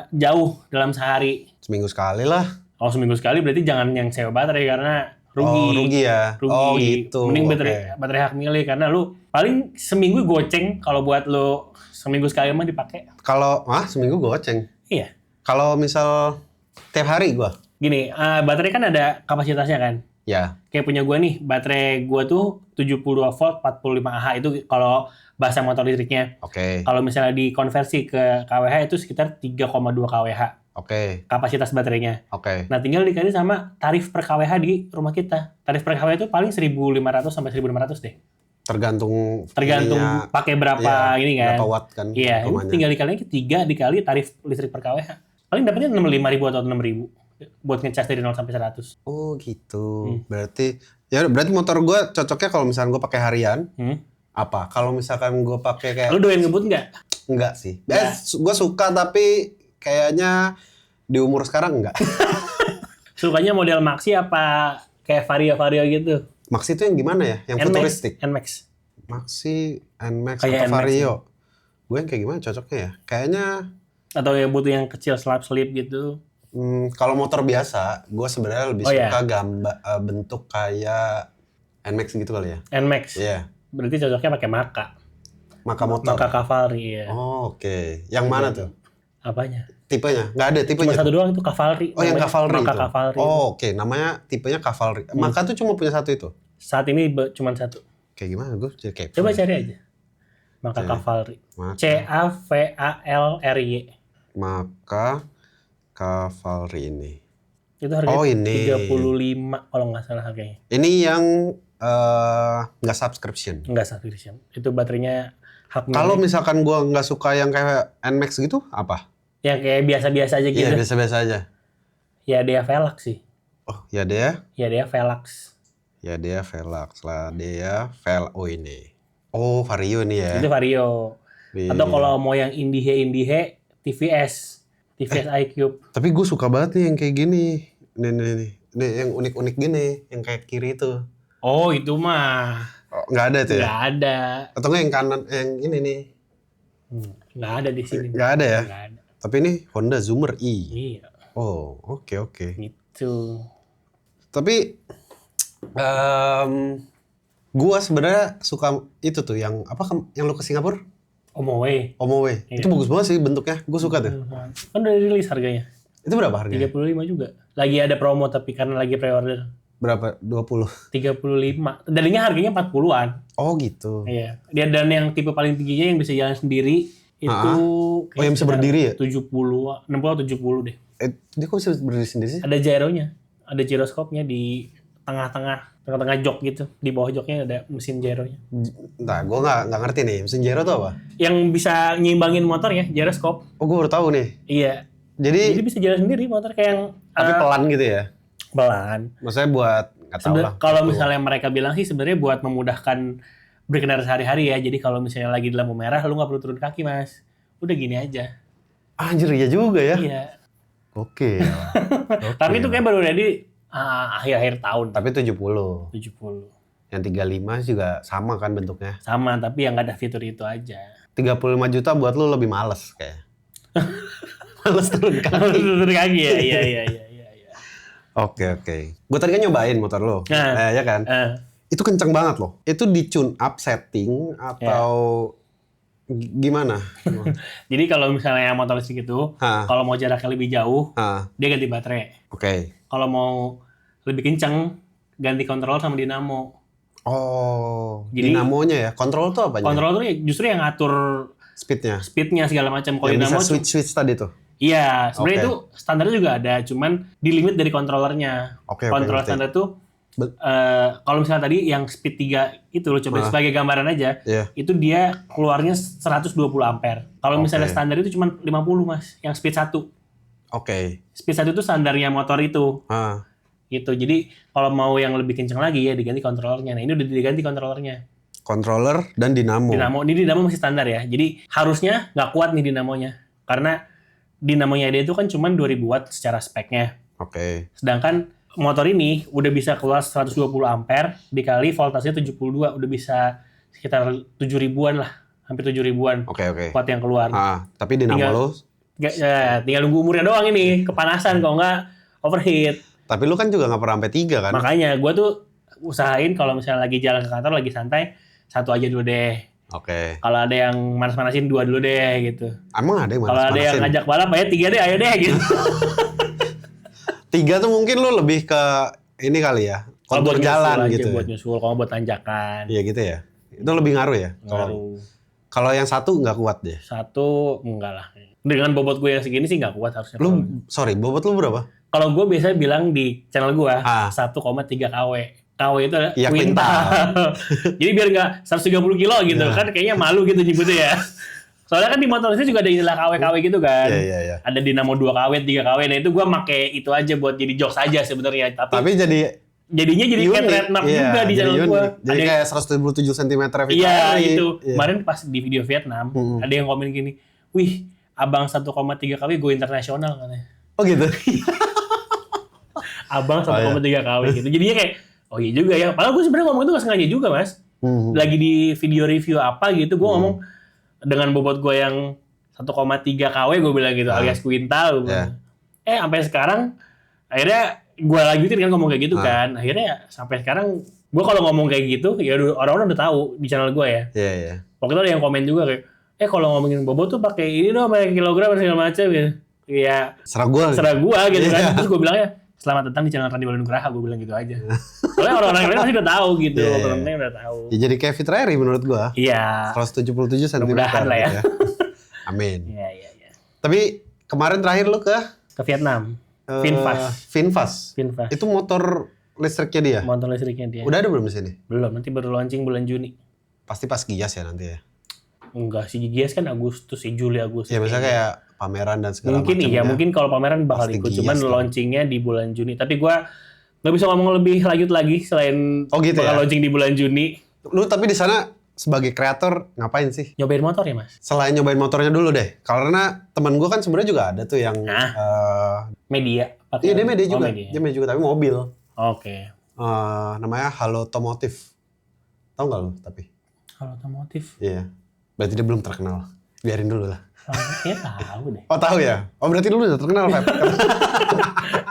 jauh dalam sehari? Seminggu sekali lah. Kalau seminggu sekali berarti jangan yang sewa baterai karena rugi. Oh, rugi ya? Rugi. Oh, gitu. Mending Oke. baterai hak milik karena lu paling seminggu goceng kalau buat lu seminggu sekali mah dipakai. Kalau seminggu goceng. Iya. Kalau misal tiap hari gua. Gini, baterai kan ada kapasitasnya kan. Ya. Kayak punya gua nih, baterai gua tuh 72 volt 45 Ah itu kalau bahasa motor listriknya. Oke. Kalau misalnya dikonversi ke kWh itu sekitar 3,2 kWh Oke. kapasitas baterainya. Oke. Nah, tinggal dikali sama tarif per kWh di rumah kita. Tarif per kWh itu paling 1.500 sampai 1.600 deh. Tergantung ininya, pakai berapa iya, ini kan. berapa watt kan Iya, ini rumahnya. tinggal dikalinya 3 dikali tarif listrik per kWh. Paling dapatnya 65.000 atau 6.000 buat ngecas dari 0 sampai 100. Oh gitu. Berarti motor gua cocoknya kalau misalkan gua pakai harian. Apa? Kalau misalkan gua pakai kayak Lu doyan ngebut nggak? enggak sih. Nggak. Gua suka tapi kayaknya di umur sekarang enggak. Sukanya model Maxi apa kayak Vario gitu? Maxi itu yang gimana ya? Yang futuristik. NMAX. Maxi, NMAX Kayak atau NMAX Vario. Gue yang kayak gimana cocoknya ya? Kayaknya Atau ya butuh yang kecil slip gitu. kalau motor biasa, gue sebenarnya lebih Oh, suka iya. bentuk kayak NMAX gitu kali ya. NMAX. Iya. Berarti cocoknya pakai Maka. Maka motor. Maka Cavalry ya. Oh, oke. Yang mana tuh? Apanya? Tipenya? Nggak ada Cuma tipenya. satu doang itu Cavalry. Oh, yang Namanya Cavalry Maka itu. Cavalry. Oh, oke. Namanya tipenya Cavalry. Maka tuh cuma punya satu itu. Saat ini cuma satu. Kayak gimana? Gue jadi kepo. Coba cari aja. Maka Oke. Cavalry. Maka. CAVALRY. Maka Cavalry ini. Itu harganya Oh, ini. 35 kalau nggak salah harganya. Ini yang nggak subscription. Enggak subscription. Itu baterainya hak Kalau milik. misalkan gua nggak suka yang kayak NMAX gitu, apa? Yang kayak biasa-biasa aja gitu. Iya, biasa-biasa aja. Ya dia Velox sih. Oh, ya dia. Ya dia Velox. Ya dia Velox lah. Dia Oh ini. Oh, Vario ini ya. Itu Vario. Iya. Atau kalau mau yang indie TVS iCube. Tapi gue suka banget nih yang kayak gini. Nih. Nih yang unik-unik gini, yang kayak kiri itu. Oh, itu mah Oh, nggak ada tuh ya? nggak ada. Atau nggak yang kanan, yang ini nih? Nggak ada di sini. Nggak ada ya? Nggak ada. Tapi ini Honda Zoomer E. Iya, Oh, oke. gitu. Tapi gua sebenarnya suka itu tuh yang apa yang lu ke Singapura? Omowe. Omowe. Iya. Itu bagus banget sih bentuknya. Gue suka tuh. Kan udah rilis harganya. Itu berapa harganya? 35 juga. Lagi ada promo tapi karena lagi pre-order. Berapa? 20. 35. Tadinya harganya 40-an. Oh gitu. Iya. Dia dan yang tipe paling tingginya yang bisa jalan sendiri itu Oh, yang bisa berdiri ya? 70, 60 atau 70 deh. Dia kok bisa berdiri sendiri sih? Ada gyronya. Ada gyroskopnya di tengah-tengah jok gitu. Di bawah joknya ada mesin gyronya. Nah, gue nggak ngerti nih. Mesin gyro tuh apa? Yang bisa nyimbangin motor ya, gyroskop. Oh, gue baru tahu nih. Iya. Jadi Jadi bisa jalan sendiri motor kayak yang tapi pelan gitu ya? pelan. Maksudnya buat nggak tahu lah. Kalau Gitu. misalnya mereka bilang sih sebenarnya buat memudahkan berkendara sehari-hari ya. Jadi kalau misalnya lagi di lampu merah, lu nggak perlu turun kaki, Mas. Udah gini aja. Anjir, iya juga ya. Iya. Oke. Tapi itu kayak baru ready akhir-akhir tahun. Tapi 70. 70. Yang 35 juga sama kan bentuknya. Sama, tapi yang nggak ada fitur itu aja. 35 juta buat lu lebih males kayak. Males turun kaki. Turun kaki ya, iya. Oke. Gue tadi kan nyobain motor lo. Ya kan? Itu kenceng banget loh. Itu di tune up setting atau gimana? Jadi kalau misalnya motor listrik itu, kalau mau jaraknya lebih jauh, dia ganti baterai. Oke. Kalau mau lebih kenceng, ganti kontrol sama dinamo. Oh, Jadi, dinamonya ya. Kontrol tuh apanya? Kontrol tuh justru yang ngatur speednya segala macam. Kalau Yang dinamo bisa switch tadi tuh. iya, sebenarnya itu standarnya juga ada, cuman di limit dari kontrolernya. Oke, Kontrol ngerti. standar tuh kalau misalnya tadi yang speed 3 itu lo coba sebagai gambaran aja, itu dia keluarnya 120 ampere. Kalau misalnya standar itu cuma 50 Mas, yang speed 1. Oke. Speed 1 itu standarnya motor itu. Gitu. Jadi kalau mau yang lebih kenceng lagi ya diganti kontrolernya. Nah, ini udah diganti kontrolernya. Controller dan dinamo. Ini dinamo masih standar ya. Jadi harusnya nggak kuat nih dinamonya. Karena dinamonya dia itu kan cuma 2000 watt secara speknya. Oke. Sedangkan motor ini udah bisa keluar 120 ampere dikali voltasenya 72, udah bisa sekitar 7.000-an lah, hampir 7.000-an. Oke. Watt yang keluar. Tapi dinamo lo tinggal nunggu umurnya doang ini, kepanasan kalau nggak overheat. Tapi lu kan juga nggak pernah sampai 3 kan? Makanya gue tuh usahain kalau misalnya lagi jalan ke kantor lagi santai, 1 aja dulu deh. Oke. Kalau ada yang manas-manasin 2 dulu deh gitu. Emang ada yang Kalau ada yang ngajak balap ya 3 deh, ayo deh gitu. 3 tuh mungkin lu lebih ke ini kali ya, kontur jalan gitu. Buat nyusul, kalau buat tanjakan. Iya gitu ya. Itu lebih ngaruh ya. Kalau yang 1 nggak kuat deh. 1 enggak lah. Dengan bobot gue yang segini sih nggak kuat harusnya. Bobot lu berapa? Kalau gue biasanya bilang di channel gue 1,3 kW. KW itu adalah kuintal. Jadi biar nggak 130 kilo gitu kan, kayaknya malu gitu nyebutnya ya. Soalnya kan di motor listrik juga ada istilah KW gitu kan. Iya. Ada dinamo 2 KW, 3 KW. Nah itu gue make itu aja buat jadi jokes aja sebenarnya. Tapi jadinya kayak trademark juga di channel gue. Jadi kayak 177 cm FTRI. Iya itu. Kemarin pas di video Vietnam, ada yang komen gini, wih abang 1,3 KW go internasional katanya. Oh gitu? Abang 1,3 KW gitu. Jadinya kayak, oh iya juga ya. Padahal gue sebenarnya ngomong itu gak sengaja juga Mas. Lagi di video review apa gitu, gue ngomong dengan bobot gue yang 1,3 KW gue bilang gitu, alias kuintal. Sampai sekarang, akhirnya gue lanjutin kan ngomong kayak gitu kan. Akhirnya sampai sekarang, gue kalau ngomong kayak gitu, ya orang-orang udah tahu di channel gue ya. Iya. Waktu itu ada yang komen juga kayak, kalau ngomongin bobot tuh pakai ini dong, pakai kilogram segala macam gitu. Ya, serah gua gitu kan. Terus gue bilangnya, selamat datang di channel Randy Nugraha, gue bilang gitu aja. Soalnya orang-orang lain pasti udah tahu gitu, orang-orang udah tahu. Ya jadi kayak FTRI menurut gua. Iya. 177 cm. Mudah-mudahan lah ya. Amin. Iya. Tapi kemarin terakhir lu ke Vietnam. Finfast. Itu motor listriknya dia? Motor listriknya dia. Udah ada belum di sini? Belum, nanti baru launching bulan Juni. Pasti pas Gias ya nanti ya? Enggak, si Gias kan Agustus, Juli Agustus. Ya misalnya kayak pameran dan segala mungkin macam. Mungkin kalau pameran bakal ikut, cuman launchingnya di bulan Juni. Tapi gua nggak bisa ngomong lebih lanjut lagi selain gitu bakal ya? launching di bulan Juni. Lu tapi di sana sebagai kreator ngapain sih? Nyobain motor ya Mas? Selain nyobain motornya dulu deh, karena teman gua kan sebenarnya juga ada tuh yang media. Iya dia media juga, dia media juga tapi mobil. Oke. Namanya Halo Otomotif. Tahu nggak lu tapi? Halo Otomotif. Iya. Berarti dia belum terkenal. Biarin dulu lah. Kayaknya tahu deh. Oh tahu ya? Oh berarti dulu udah terkenal, Feb.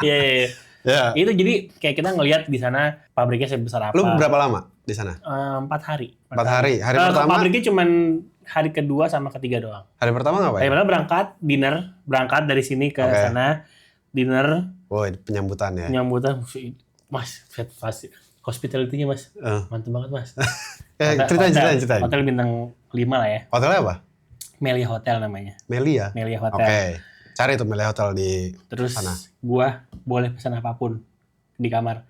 Iya. Ya. Itu jadi kayak kita ngelihat di sana pabriknya sebesar apa. Lu berapa lama di sana? 4 hari. 4 hari. Hari pertama? Pabriknya cuman hari kedua sama ketiga doang. Hari pertama ngapain? Hari pertama berangkat dari sini ke sana, dinner. Oh, penyambutan ya? Penyambutan, Mas, hospitality-nya Mas, mantap banget Mas. Ceritain. Hotel bintang 5 lah ya. Hotelnya apa? Melia Hotel namanya. Melia? Melia Hotel. Oke. Cari tuh Melia Hotel di Terus sana. gua boleh pesan apapun di kamar.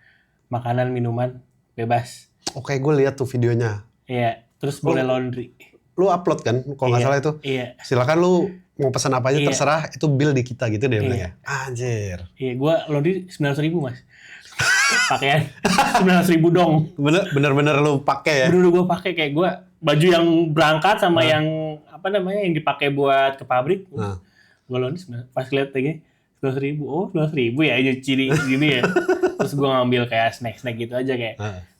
Makanan, minuman, bebas. Oke, gue lihat tuh videonya. Iya, terus boleh laundry. Lu upload kan, kalau nggak salah itu. Iya. Silakan lu mau pesan apa aja terserah, itu bill di kita gitu dia bilang ya. Anjir. Iya, gua laundry 900.000 Mas. Pakaian 900.000 dong. Bener-bener lu pakai ya. Bener gua pakai kayak gua baju yang berangkat sama yang apa namanya yang dipakai buat ke pabrik. Gua laundry pas lihat lagi 900.000. Oh, 900.000 ya nyuci gini ya. Terus gua ngambil kayak snack gitu aja kayak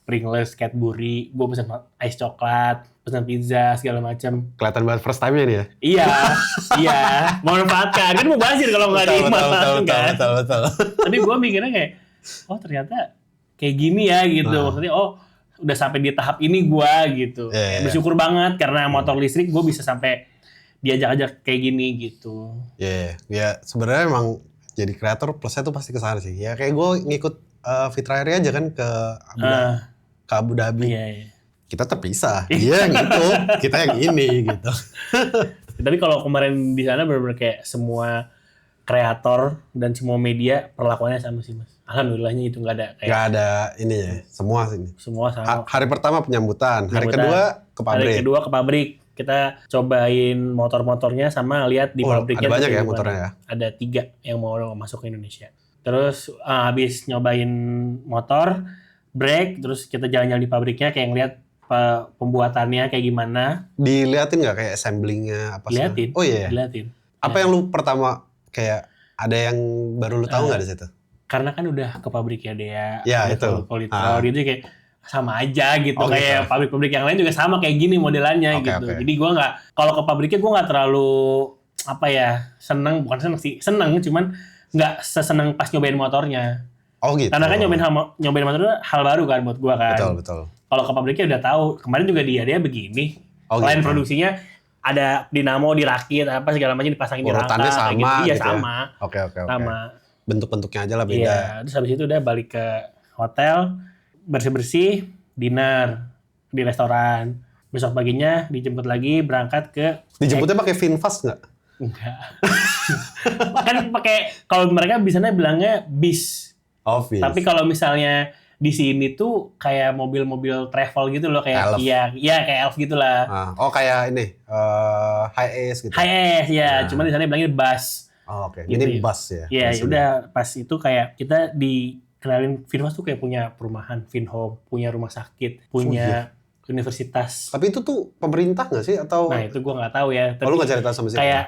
Pringles, Cadbury, gue pesen ice coklat, pesen pizza, segala macam. Kelihatan banget first time-nya nih ya? Iya, memanfaatkan. Kan mau bazir kalau nggak dimanfaatkan kan. Betul. Tapi gue mikirnya kayak, oh ternyata kayak gini ya gitu. Maksudnya, oh udah sampai di tahap ini gue gitu. Bersyukur banget karena motor listrik gue bisa sampai diajak-ajak kayak gini gitu. Ya sebenarnya emang jadi kreator plusnya tuh pasti kesana sih. Ya kayak gue ngikut Fitra Area aja kan ke Abu Dhabi. Iya. Kita terpisah. Dia yang itu, kita yang ini gitu. Tapi kalau kemarin di sana benar-benar kayak semua kreator dan semua media perlakuannya sama sih Mas. Alhamdulillahnya itu nggak ada kayak. Nggak ada ini ya, semua sini. Semua sama. Hari pertama penyambutan, hari kedua ke pabrik. Hari kedua ke pabrik. Kita cobain motor-motornya sama lihat di pabriknya. Ada banyak ya motornya ya? Ada 3 yang mau masuk ke Indonesia. Terus habis nyobain motor, break, terus kita jalan-jalan di pabriknya kayak ngeliat pembuatannya kayak gimana. Diliatin nggak kayak assemblingnya apa sih? Liatin. Oh iya. Diliatin. Apa yang lu pertama kayak ada yang baru lu tahu nggak di situ? Karena kan udah ke pabriknya dia. Ya itu. Kalau gitu kayak sama aja gitu. Kayak pabrik-pabrik yang lain juga sama kayak gini modelannya gitu. Jadi gua nggak, kalau ke pabriknya gua nggak terlalu seneng, bukan seneng sih, seneng cuman nggak seseneng pas nyobain motornya. Oh gitu. Karena kan nyobain motor itu hal baru kan buat gua kan. Betul. Kalau ke pabriknya udah tahu. Kemarin juga dia begini. Selain produksinya ada dinamo dirakit apa segala macam dipasangin di rangka. Urutannya sama gitu. Iya gitu sama. Ya? Oke. Sama. Bentuk-bentuknya aja lah beda. Iya. Terus habis itu udah balik ke hotel, bersih-bersih, dinner di restoran. Besok paginya dijemput lagi berangkat ke. Dijemputnya pakai VinFast nggak? Enggak. Kan pakai, kalau mereka bisanya bilangnya bis. Bis. Tapi kalau misalnya di sini tuh kayak mobil-mobil travel gitu loh, kayak Kia, kayak Elf gitulah. Kayak ini Hi-Ace gitu. Hi-Ace ya, cuman di sana bilangnya bus. Oke. Gitu. Ini bus ya. Iya, udah pas itu kayak kita dikenalin VinFast tuh kayak punya perumahan, Vinhome, punya rumah sakit, punya universitas. Tapi itu tuh pemerintah nggak sih atau? Nah itu gue nggak tau ya. Lu nggak cerita sama siapa? Kayak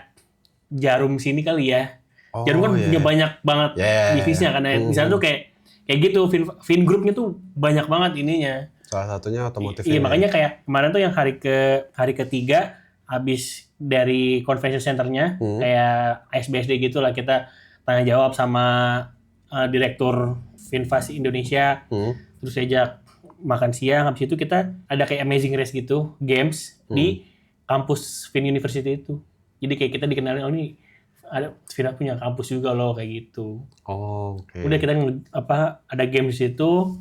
Jarum sini kali ya. Jarum kan punya banyak banget divisinya karena di sana tuh kayak gitu, Vin Group-nya tuh banyak banget ininya. Salah satunya otomotif. Iya, makanya kayak kemarin tuh yang hari ketiga habis dari convention center-nya kayak ASBSD gitu lah, kita tanya jawab sama direktur VinFast Indonesia. Terus ajak makan siang, habis itu kita ada kayak amazing race gitu, games di kampus Vin University itu. Jadi kayak kita dikenalin, oh ini ada Vina punya kampus juga loh kayak gitu. Oke. Udah kita ada game di situ,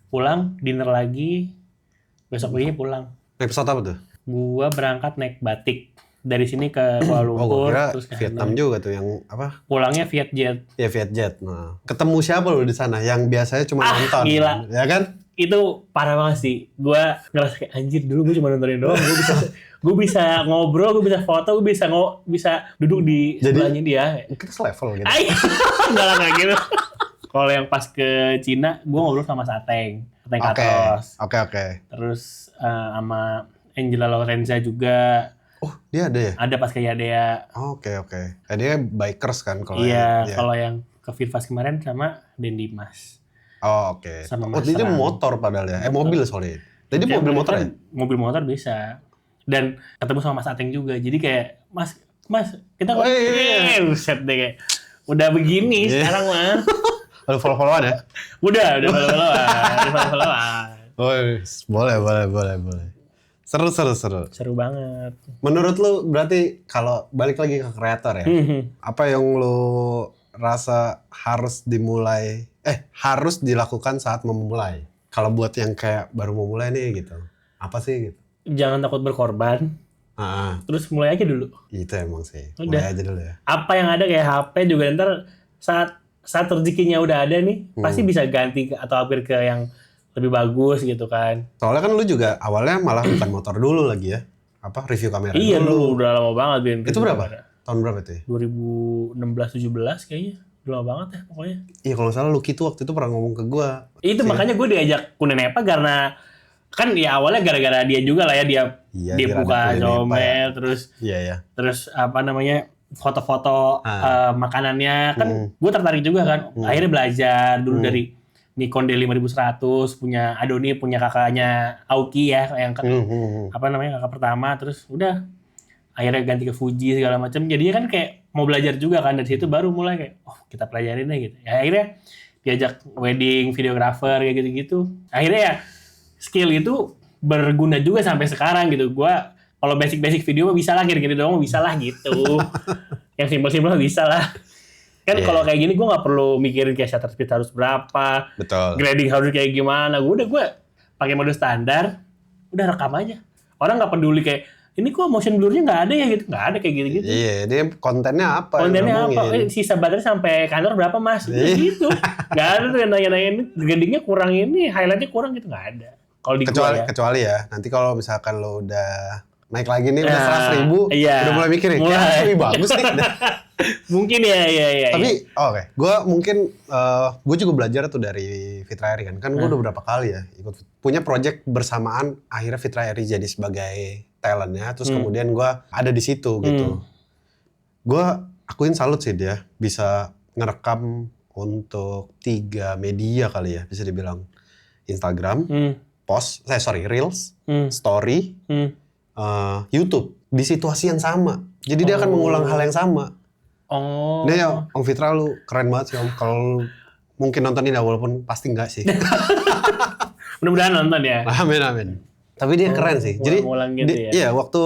pulang dinner lagi, besok paginya pulang. Naik pesawat apa tuh? Gua berangkat naik batik dari sini ke Kuala Lumpur, terus ke Vietnam juga tuh yang apa? Pulangnya Vietjet. Ya Vietjet. Nah, ketemu siapa lu di sana yang biasanya cuma nonton? Gila. Ya kan? Itu parah banget sih. Gua ngerasa kayak anjir, dulu gue cuma nontonin doang. Gue bisa ngobrol, gue bisa foto, gue bisa duduk di sebelahnya dia. Mungkin selevel gitu. Enggak lah kayak gitu. Kalau yang pas ke Cina, gue ngobrol sama Sateng Katos. Oke. Terus sama Angela Lorenza juga. Oh, dia ada ya? Ada pas kayak dia. Oke. Dia bikers kan kalau kalau yang ke VinFast kemarin sama Den Dimas. Oh, oke. Dia motor padahal ya. Mobil soalnya. Jadi mobil motor ya? Mobil motor bisa. Dan ketemu sama Mas Ateng juga. Jadi kayak, Mas, kita buset deh kayak udah begini sekarang mah. Udah follow-followan ya? Udah follow-followan. Oh, boleh. Seru. Seru banget. Menurut lu berarti kalau balik lagi ke kreator ya, apa yang lu rasa harus dilakukan saat memulai? Kalau buat yang kayak baru mau mulai nih gitu, apa sih gitu? Jangan takut berkorban. Terus mulai aja dulu. Itu emang sih. Udah. Mulai aja dulu ya. Apa yang ada kayak HP juga ntar saat rezekinya udah ada nih, pasti bisa ganti atau upgrade ke yang lebih bagus gitu kan. Soalnya kan lu juga awalnya malah bukan motor dulu lagi ya. Apa review kamera Iya dulu. lu udah lama banget Bin. Itu berapa? Tahun berapa itu ya? 2016-17 kayaknya. Udah lama banget ya pokoknya. Iya kalau nggak salah Lucky tuh waktu itu pernah ngomong ke gua. Itu makanya gue diajak Kunenepa karena kan ya awalnya gara-gara dia juga lah ya dia Iya, buka Comel ya. terus Iya. terus apa namanya foto-foto makanannya kan gue tertarik juga kan. Akhirnya belajar dulu dari Nikon D5100 punya Adoni punya kakaknya Aoki ya yang apa namanya kakak pertama terus udah akhirnya ganti ke Fuji segala macam jadinya kan kayak mau belajar juga kan dari situ baru mulai kayak kita pelajarin deh gitu ya akhirnya diajak wedding videographer kayak gitu-gitu akhirnya ya skill itu berguna juga sampai sekarang gitu gua kalau basic video mah bisa lah gitu doang bisa lah gitu yang simpel bisa lah kan kalau kayak gini gue nggak perlu mikirin kayak shutter speed harus berapa, Betul. grading harus kayak gimana. Gue pakai mode standar, udah rekam aja. Orang nggak peduli kayak ini kok motion blurnya nggak ada ya gitu, nggak ada kayak gitu. Iya, dia kontennya apa? Kontennya apa? Sisa baterai sampai kantor berapa mas? Gitu. Nggak ada tuh yang nanya-nanya ini gradingnya kurang ini, highlightnya kurang gitu nggak ada. Kalau di kecuali ya, nanti kalau misalkan lo udah naik lagi nih udah 100.000, udah mulai mikir ya, lebih bagus nih. Mungkin ya. Tapi gue juga belajar tuh dari Fitra Eri kan gue udah berapa kali ya ikut punya project bersamaan akhirnya Fitra Eri jadi sebagai talentnya terus kemudian gue ada di situ gitu. Gue akuin salut sih dia bisa ngerekam untuk 3 media kali ya bisa dibilang Instagram, Reels, Story, YouTube di situasi yang sama. Jadi dia akan mengulang hal yang sama. Nah ya, Om Fitra lu keren banget sih Om. Kalau mungkin nonton ini walaupun pasti enggak sih. Mudah-mudahan nonton ya. Amin. Tapi dia keren sih. Jadi gitu ya. Iya waktu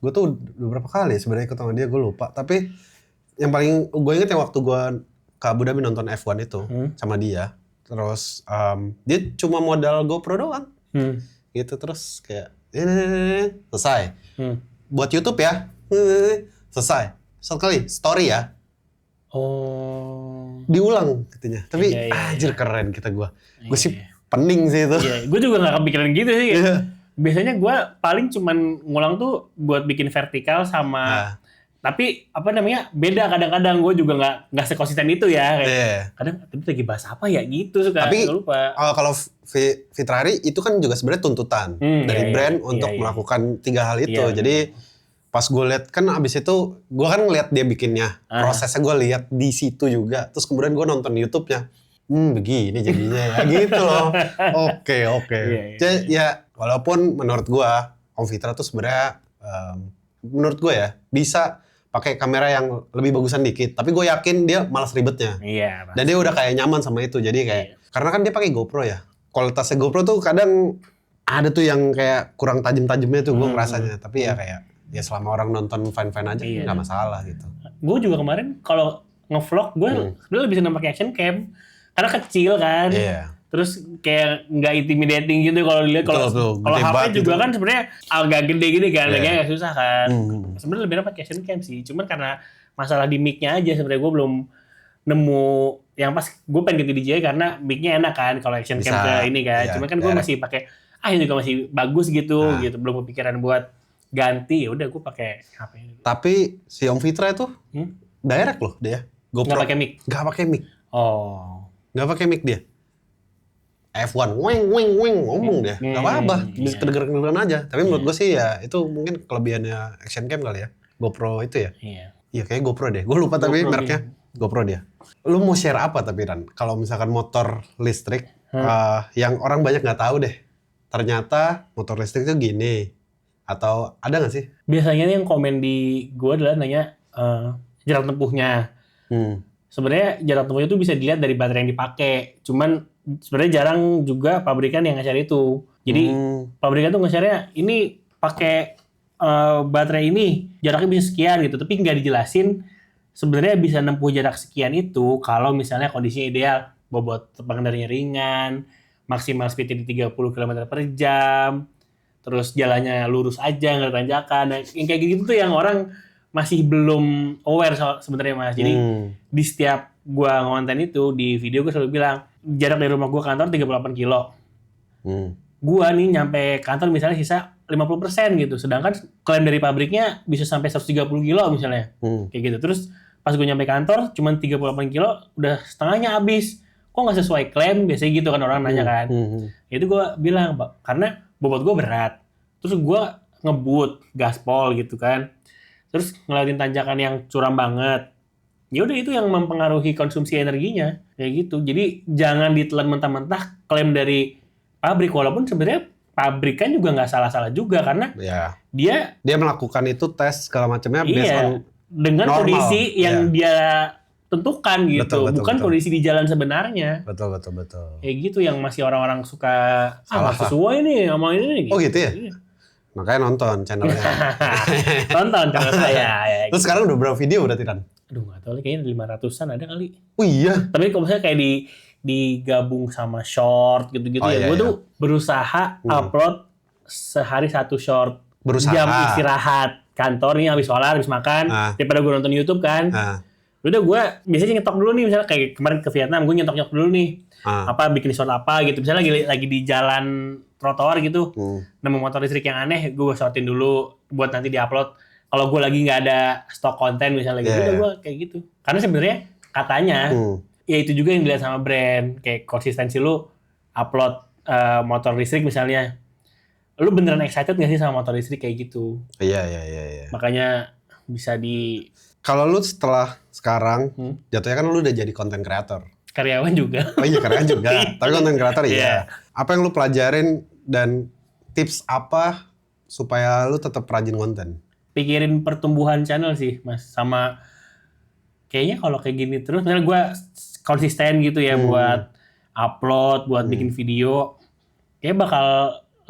gue tuh beberapa kali sebenarnya ikut sama dia gue lupa. Tapi yang paling gue inget yang waktu gue ke Abu Dhabi nonton F1 itu sama dia. Terus dia cuma modal GoPro doang. Gitu terus kayak selesai. Buat YouTube ya. Selesai. Satu kali story ya. Diulang katanya. Tapi anjir keren kita gue sih pening sih itu. Iya, gue juga gak kepikiran gitu sih. Biasanya gue paling cuman ngulang tuh buat bikin vertikal sama tapi apa namanya beda kadang-kadang gue juga nggak sekonsisten itu ya kayak kadang tapi lagi bahas apa ya gitu suka tapi lupa. Kalau Fitrari itu kan juga sebenarnya tuntutan dari brand untuk melakukan 3 hal itu. Jadi pas gue lihat kan abis itu gue kan ngeliat dia bikinnya prosesnya gue lihat di situ juga terus kemudian gue nonton YouTube-nya begini jadinya ya gitu loh. Oke. Jadi ya walaupun menurut gue Om Fitra tuh sebenarnya menurut gue ya bisa pakai kamera yang lebih bagusan dikit, tapi gue yakin dia malas ribetnya. Iya. Dan dia udah kayak nyaman sama itu, jadi kayak karena kan dia pakai GoPro ya. Kualitasnya GoPro tuh kadang ada tuh yang kayak kurang tajam-tajamnya tuh gue ngerasanya, tapi ya kayak ya selama orang nonton fine-fine aja nggak masalah gitu. Gue juga kemarin kalau ngevlog gue sebenarnya lebih senang pakai action cam karena kecil kan. Iya. Terus kayak nggak intimidating gitu kalau dilihat kalau HP juga kan sebenarnya agak gede gini kan, agak susah kan. Sebenarnya lebih enak pakai action cam sih, cuman karena masalah di mic-nya aja sebenarnya gue belum nemu yang pas gue pengen ganti DJI karena mic-nya enak kan kalau action cam ke ini kan. Cuman kan gue masih pakai ini juga masih bagus gitu, belum kepikiran buat ganti. Ya udah gue pakai HP. Tapi si Om Fitra itu direct loh dia. GoPro. Nggak pakai mic. Nggak pakai mic. Nggak pakai mic dia. F1 weng ngomong dia nggak apa-apa bisa kedengeran aja tapi menurut gue sih ya itu mungkin kelebihannya action cam kali ya GoPro itu ya iya kayak GoPro deh gue lupa tapi mereknya GoPro dia lu mau share apa tapi Ran kalau misalkan motor listrik yang orang banyak nggak tahu deh ternyata motor listrik itu gini atau ada nggak sih biasanya yang komen di gue adalah nanya jarak tempuhnya sebenarnya jarak tempuhnya itu bisa dilihat dari baterai yang dipakai. Cuman sebenarnya jarang juga pabrikan yang nge-share itu. Jadi pabrikan tuh nge-share-nya ini pakai baterai ini jaraknya bisa sekian gitu, tapi nggak dijelasin sebenarnya bisa nempuh jarak sekian itu kalau misalnya kondisinya ideal, bobot pengendarinya ringan, maksimal speed-nya di 30 km per jam, terus jalannya lurus aja nggak ada tanjakan. Nah, yang kayak gitu tuh yang orang masih belum aware sebenarnya Mas. Jadi di setiap gua ngonten itu di video gua selalu bilang jarak dari rumah gua ke kantor 38 kilo. Gua nih nyampe kantor misalnya sisa 50% gitu. Sedangkan klaim dari pabriknya bisa sampai 130 kilo misalnya. Kayak gitu. Terus pas gua nyampe kantor cuman 38 kilo udah setengahnya habis. Kok nggak sesuai klaim? Biasanya gitu kan orang nanya kan. Itu gua bilang, karena bobot gua berat. Terus gua ngebut gaspol gitu kan. Terus ngelewatin tanjakan yang curam banget. Ya udah itu yang mempengaruhi konsumsi energinya kayak gitu. Jadi jangan ditelan mentah-mentah klaim dari pabrik, walaupun sebenarnya pabrik kan juga nggak salah-salah juga karena dia melakukan itu tes segala macamnya based on dengan normal. Kondisi yang dia tentukan gitu, bukan kondisi di jalan sebenarnya. Betul. Kayak gitu yang masih orang-orang suka nggak sesuai nih sama ini. Oh gitu ya? Iya. Makanya nonton channelnya. Tonton channel saya. Terus gitu. sekarang udah berapa video berarti kan? Aduh nggak tahu kayaknya 500-an ada kali. Oh iya? Tapi kalau misalnya kayak digabung sama short gitu-gitu gue tuh berusaha upload sehari 1 short. Jam istirahat kantor nih habis sholat, habis makan, daripada gue nonton YouTube kan. Udah gue biasanya nyetok dulu nih, misalnya kayak kemarin ke Vietnam gue nyetok dulu nih. Bikin short apa gitu. Misalnya lagi di jalan trotoar gitu, nemu motor listrik yang aneh, gue shortin dulu buat nanti diupload. Kalau gue lagi nggak ada stok konten misalnya gitu, udah gue kayak gitu. Karena sebenarnya katanya, ya itu juga yang dilihat sama brand, kayak konsistensi lu upload motor listrik misalnya, lu beneran excited nggak sih sama motor listrik kayak gitu? Iya. Makanya bisa Kalau lu setelah sekarang, jatuhnya kan lu udah jadi content creator. Karyawan juga. Oh iya karyawan juga, tapi content creator iya. Apa yang lu pelajarin dan tips apa supaya lu tetap rajin konten? Pikirin pertumbuhan channel sih Mas, sama kayaknya kalau kayak gini terus, misalnya gue konsisten gitu ya buat upload, buat bikin video, kayaknya bakal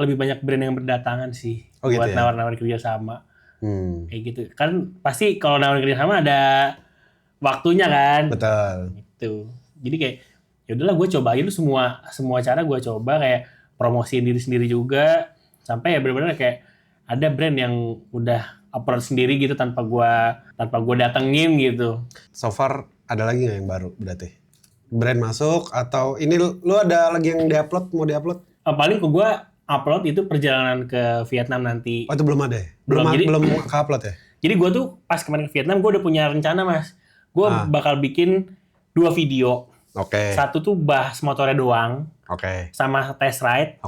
lebih banyak brand yang berdatangan sih buat nawar-nawar kerja sama. Kayak gitu. Kan pasti kalau nawar kerja sama ada waktunya kan. Betul. Gitu. Jadi kayak ya udahlah gue coba aja semua cara gue coba, kayak promosiin diri sendiri juga sampai ya benar-benar kayak ada brand yang udah upload sendiri gitu tanpa gue datengin gitu. So far ada lagi nggak yang baru berarti? Brand masuk atau ini lu ada lagi yang mau diupload? Paling ke gue upload itu perjalanan ke Vietnam nanti. Oh itu belum ada ya? Belum ke-upload ya? Jadi gue tuh pas kemarin ke Vietnam gue udah punya rencana Mas. Gue bakal bikin 2 video. Satu tuh bahas motornya doang. Sama test ride.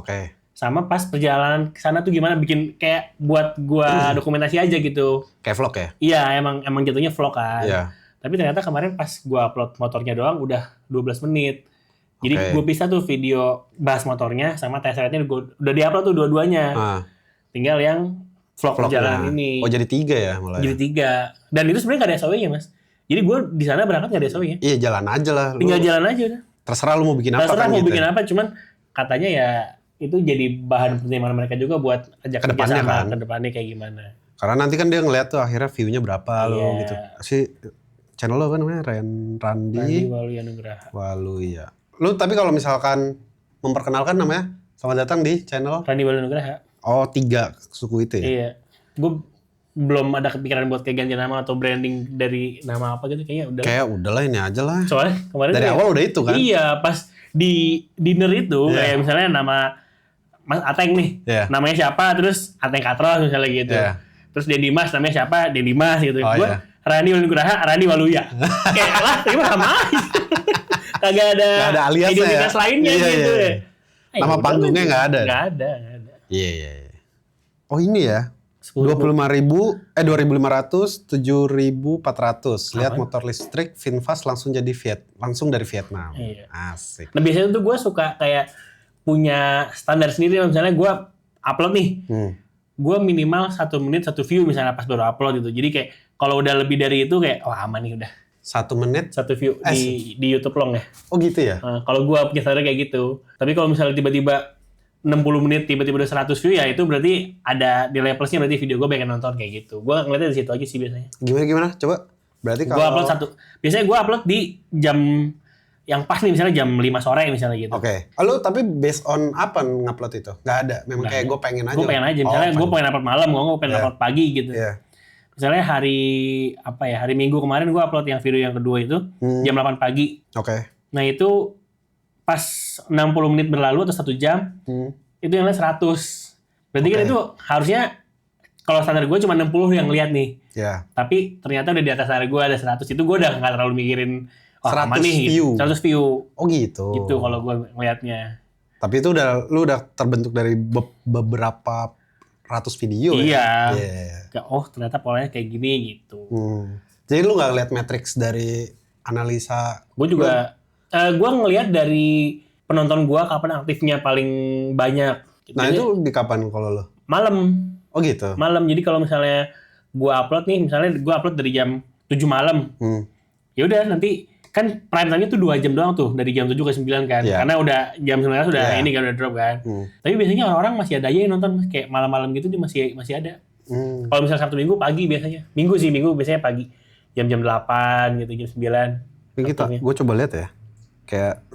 Sama pas perjalanan ke sana tuh gimana bikin kayak buat gua dokumentasi aja gitu. Kayak vlog ya? Iya, emang jatuhnya vlog kan. Tapi ternyata kemarin pas gua upload motornya doang udah 12 menit. Jadi gua pisah tuh video bahas motornya sama test ride-nya udah di-upload tuh dua-duanya. Tinggal yang vlog perjalanan ini. Oh jadi 3 ya mulai? Jadi 3. Dan itu sebenarnya gak ada SOW-nya Mas. Jadi gue di sana berangkat gak ada SOW-nya. Iya jalan aja lah. Tinggal jalan aja udah. Terserah lu mau bikin apa kan gitu. Terserah mau bikin apa, cuman katanya ya itu jadi bahan pertimbangan mereka juga buat ajak kerjasama kan? Ke depannya kayak gimana. Karena nanti kan dia ngeliat tuh akhirnya view-nya berapa lo gitu. Si channel lo apa namanya? Randi Waluya. Lu tapi kalau misalkan memperkenalkan namanya, selamat datang di channel Randi Waluya. Oh 3 suku itu ya? Iya. Gue belum ada kepikiran buat kayak ganti nama atau branding dari nama apa gitu, kayaknya udah. Kayak udahlah ini aja lah. Soalnya kemarin dari awal udah itu kan? Iya, pas di dinner itu kayak misalnya nama Mas Ateng nih. Namanya siapa, terus Ateng Katros misalnya gitu. Terus Dendi Mas namanya siapa? Dendi Mas gitu. Gue Randi Waluya. Kayak lah, terima sama aja. Kagak ada aliasnya identitas lainnya gitu. Nama panggungnya nggak ada? Nggak ada. Iya. Oh ini ya? 25.500, 7.400. Lihat motor listrik VinFast langsung dari Vietnam. Iya. Asik. Nah biasanya tuh gue suka kayak punya standar sendiri. Misalnya gue upload nih, gue minimal 1 menit 1 view misalnya pas baru upload gitu. Jadi kayak kalau udah lebih dari itu kayak aman nih udah. 1 menit? Satu view di YouTube long ya. Oh gitu ya? Kalau gue punya standar kayak gitu. Tapi kalau misalnya tiba-tiba 60 menit tiba-tiba udah 100 view ya itu berarti ada nilai plusnya, berarti video gue banyak nonton kayak gitu. Gue ngeliatnya di situ aja sih biasanya. Gimana? Coba. Berarti Gue upload biasanya gue upload di jam yang pas nih, misalnya jam 5 sore misalnya gitu. Oke. Lu tapi based on apa ngupload itu? Nggak ada. Memang kayak gue pengen aja. Gue pengen aja. Misalnya gue pengen upload malam, gue pengen upload pagi gitu. Iya. Misalnya hari Minggu kemarin gue upload yang video yang kedua itu jam 8 pagi. Oke. Nah itu pas 60 menit berlalu atau 1 jam, itu yang 100. Berarti kan itu harusnya kalau standar gue cuma 60 yang lihat nih. Ya. Tapi ternyata udah di atas standar gue ada 100. Itu gue udah nggak terlalu mikirin 100 nih, view. Gitu. 100 view. Oh gitu. Gitu kalau gue ngelihatnya. Tapi itu lu udah terbentuk dari beberapa ratus video ya? Iya. Yeah. Oh ternyata polanya kayak gini gitu. Jadi lu nggak lihat matriks dari analisa? Gue juga, gue ngelihat dari penonton gue kapan aktifnya paling banyak. Gitu. Nah itu di kapan kalau lu? Malam. Oh gitu? Malam, jadi kalau misalnya gue upload nih, misalnya gue upload dari jam 7 malam. Ya udah nanti, kan prime time-nya tuh 2 jam doang tuh, dari jam 7 ke 9 kan. Yeah. Karena udah jam 9 sudah ini kan udah drop kan. Tapi biasanya orang-orang masih ada aja yang nonton, kayak malam-malam gitu dia masih ada. Kalau misalnya Sabtu Minggu pagi biasanya. Minggu biasanya pagi. Jam 8 gitu, jam 9. Ini gue coba lihat ya. Kayak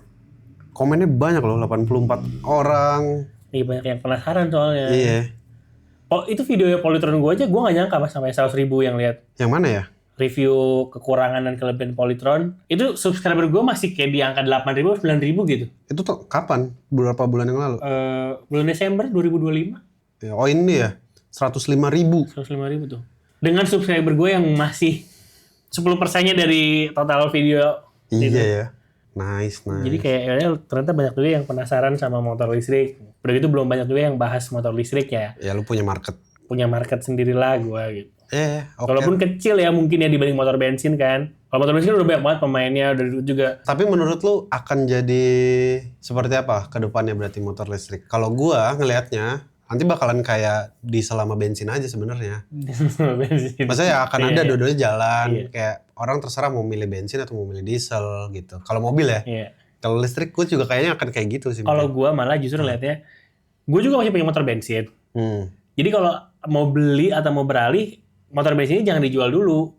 komennya banyak loh, 84 orang. Iya banyak yang penasaran soalnya. Iya. Oh itu video Polytron gue aja, gue gak nyangka mas sampai 100.000 yang lihat. Yang mana ya? Review kekurangan dan kelebihan Polytron. Itu subscriber gue masih kayak di angka 8.000, 9.000 gitu. Itu tuh kapan? Berapa bulan yang lalu? Bulan Desember 2025. Ya, oh ini ya, 105.000. 105.000 tuh. Dengan subscriber gue yang masih 10%-nya dari total video. Iya gitu. ya. Nice. Jadi kayak ya, ternyata banyak juga yang penasaran sama motor listrik. Udah gitu belum banyak juga yang bahas motor listrik ya. Ya lu punya market. Punya market sendirilah gue gitu. Okay. Walaupun kecil ya mungkin ya dibanding motor bensin kan. Kalau motor bensin udah banyak banget pemainnya, udah juga. Tapi menurut lu akan jadi seperti apa ke depannya berarti motor listrik? Kalau gua ngelihatnya nanti bakalan kayak di selama bensin aja sebenarnya. Bensin. Maksudnya ya akan ada dua-duanya jalan. Iya. Kayak orang terserah mau milih bensin atau mau milih diesel gitu. Kalau mobil ya. Iya. Kalau listrik gua juga kayaknya akan kayak gitu sih. Kalau gua malah justru ngeliatnya, gua juga masih punya motor bensin. Jadi kalau mau beli atau mau beralih, motor bensin ini jangan dijual dulu.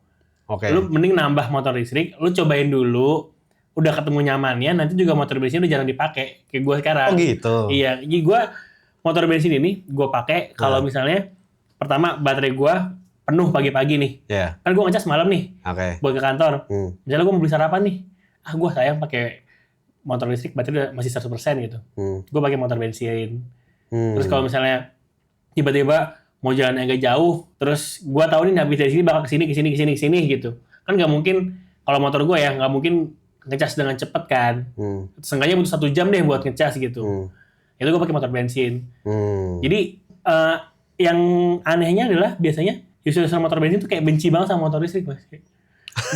Oke. Lu mending nambah motor listrik, lu cobain dulu, udah ketemu nyamannya, nanti juga motor bensin udah jarang dipakai. Kayak gue sekarang. Oh gitu. Iya, jadi gue motor bensin ini gue pakai kalau misalnya pertama baterai gue penuh pagi-pagi nih. Iya. Kan gue ngecas malam nih. Oke. Buat ke kantor. Misalnya gue mau beli sarapan nih. Gue sayang pakai motor listrik, baterai udah masih 100% gitu. Gue pakai motor bensin. Terus kalau misalnya tiba-tiba mau jalan agak jauh, terus gue tahu nih habis dari sini bakal kesini gitu. Kan nggak mungkin kalau motor gue ya nggak mungkin ngecas dengan cepet kan. Seenggaknya butuh 1 jam deh buat ngecas gitu. Itu gue pakai motor bensin. Jadi yang anehnya adalah biasanya user motor bensin tuh kayak benci banget sama motor listrik mas.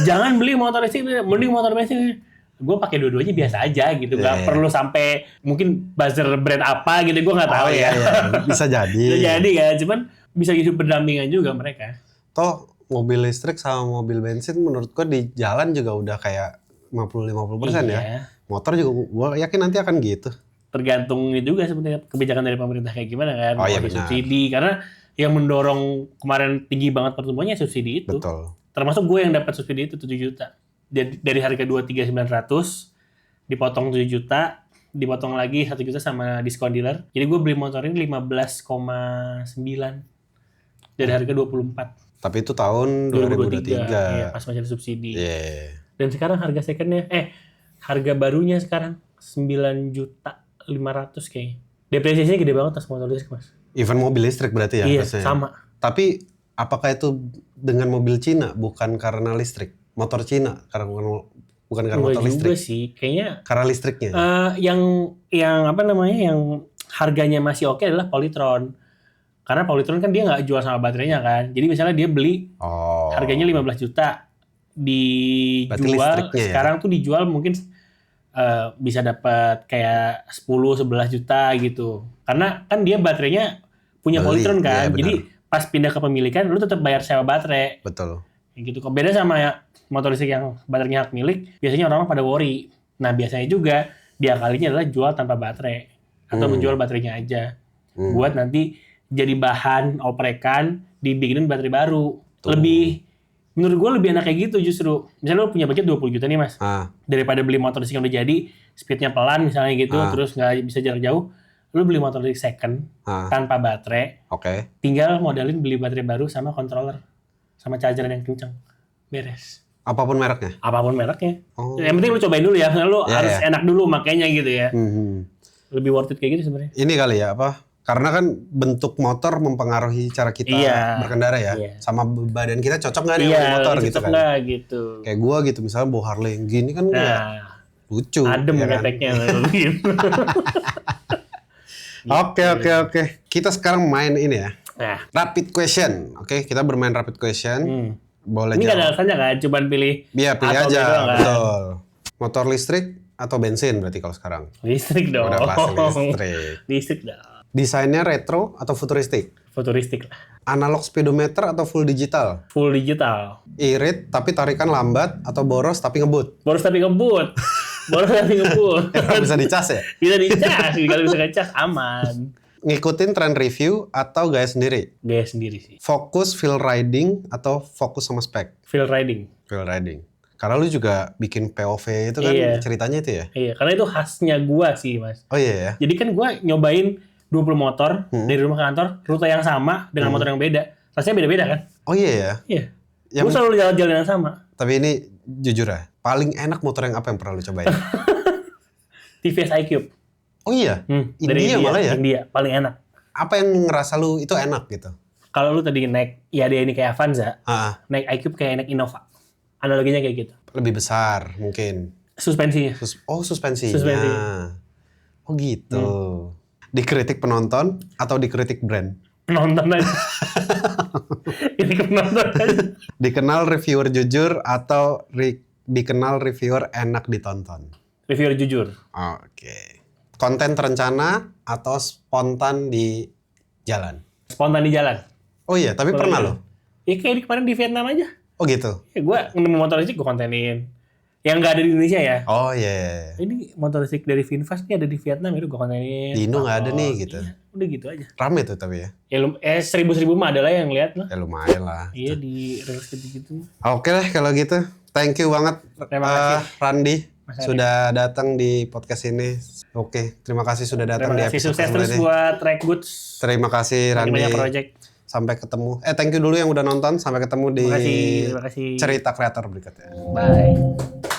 Jangan beli motor listrik, mending motor bensin. Gue pakai dua-duanya biasa aja gitu, nggak perlu sampai mungkin buzzer brand apa gitu, gue nggak tahu ya. Iya. Bisa jadi. Bisa jadi kan, cuman bisa hidup berdampingan juga mereka. Toh mobil listrik sama mobil bensin menurut gue di jalan juga udah kayak 50-50% ya. Motor juga gue yakin nanti akan gitu. Tergantung juga sebenarnya kebijakan dari pemerintah kayak gimana kan. Oh iya benar. Subsidi, karena yang mendorong kemarin tinggi banget pertumbuhannya subsidi itu. Betul. Termasuk gue yang dapat subsidi itu 7 juta. Dari harga 23.900 dipotong 7 juta, dipotong lagi 1 juta sama diskon dealer. Jadi gue beli motor ini 15,9 dari harga 24. Tapi itu tahun 2023. Iya, pas masih ada subsidi. Yeah. Dan sekarang harga secondnya, harga barunya sekarang 9.500.000 kayaknya. Depresiasinya gede banget tas motor listrik mas. Even mobil listrik berarti ya? Iya, rasanya. sama. Tapi apakah itu dengan mobil Cina bukan karena listrik? Motor Cina karena bukan karena motor listrik? Juga sih, kayaknya. Karena listriknya? Yang apa namanya, yang harganya masih oke adalah Polytron. Karena Polytron kan dia nggak jual sama baterainya kan. Jadi misalnya dia beli harganya 15 juta. Dijual, sekarang tuh dijual mungkin bisa dapat kayak 10-11 juta gitu. Karena kan dia baterainya punya Polytron kan. Ya, jadi pas pindah ke pemilikan lu tetap bayar sewa baterai. Betul. Kayak gitu. Kok beda sama ya motor listrik yang baterainya hak milik, biasanya orang pada worry. Nah, biasanya juga diakalinya adalah jual tanpa baterai atau menjual baterainya aja. Buat nanti jadi bahan oprekan dibikinin baterai baru. Menurut gue lebih enak kayak gitu justru. Misalnya lo punya budget 20 juta nih mas. Daripada beli motor listrik yang udah jadi, speednya pelan misalnya gitu, terus nggak bisa jarak jauh, lo beli motor listrik second tanpa baterai. Tinggal modalin beli baterai baru sama controller. Sama charger yang kenceng. Beres. Apapun mereknya? Apapun mereknya. Yang penting lo cobain dulu ya. Lo harus enak dulu makanya gitu ya. Lebih worth it kayak gitu sebenarnya. Ini kali ya apa? Karena kan bentuk motor mempengaruhi cara kita berkendara ya. Sama badan kita cocok nggak nih sama motor gitu kan. Cocok gitu. Kayak gua gitu misalnya bawa Harley yang gini kan lucu. Adem ya keteknya gitu. Oke. Kita sekarang main ini ya. Rapid question. Oke, kita bermain rapid question. Boleh ini jawab. Ini kan alasannya kan, cuman pilih. Iya, pilih aja. Doang, kan? Betul. Motor listrik atau bensin berarti kalau sekarang? Listrik dong. Udah pasti listrik. Listrik dong. Desainnya retro atau futuristik? Futuristik lah. Analog speedometer atau full digital? Full digital. Irit tapi tarikan lambat atau boros tapi ngebut? Boros tapi ngebut. Bisa dicas ya? Bisa dicas. Kalau bisa ngecas aman. Ngikutin tren review atau gaya sendiri? Gaya sendiri sih. Fokus feel riding atau fokus sama spek? Feel riding. Karena lu juga bikin POV itu kan ceritanya itu ya? Iya, karena itu khasnya gua sih mas. Oh iya ya? Jadi kan gua nyobain 20 motor dari rumah ke kantor, rute yang sama dengan motor yang beda. Rasanya beda-beda kan? Oh iya ya? Iya. Gua selalu jalan-jalan yang sama. Tapi ini jujur ya, paling enak motor yang apa yang pernah lu cobain? TVS iQube. Oh iya? India malah ya? India, paling enak. Apa yang ngerasa lu itu enak gitu? Kalau lu tadi naik, ya dia ini kayak Avanza, naik iQube kayak naik Innova. Analoginya kayak gitu. Lebih besar mungkin. Suspensinya. Suspensinya. Oh gitu. Dikritik penonton atau dikritik brand? Penonton aja. Ini ke penonton aja. Dikenal reviewer jujur atau dikenal reviewer enak ditonton? Reviewer jujur. Oke. Konten terencana atau spontan di jalan? Spontan di jalan. Oh iya, tapi pernah loh? Ya kayak kemarin di Vietnam aja. Oh gitu? Ya gue nemu motor listrik gue kontenin. Yang nggak ada di Indonesia ya. Oh iya. Ini motor listrik dari Vinfast nih ada di Vietnam ya, gue kontenin. Di Indo nggak ada nih gitu. Iya, udah gitu aja. Rame tuh tapi ya. Ya 1000 mah ada lah yang lihat lah. Ya lumayan lah. Iya di reels gitu. Oke lah kalau gitu. Thank you banget Randi sudah datang di podcast ini. Oke, terima kasih sudah datang di episode sukses terus buat Track Goods. Terima kasih Randi. Banyak project. Sampai ketemu. Thank you dulu yang udah nonton. Sampai ketemu di Terima kasih. cerita kreator berikutnya. Bye.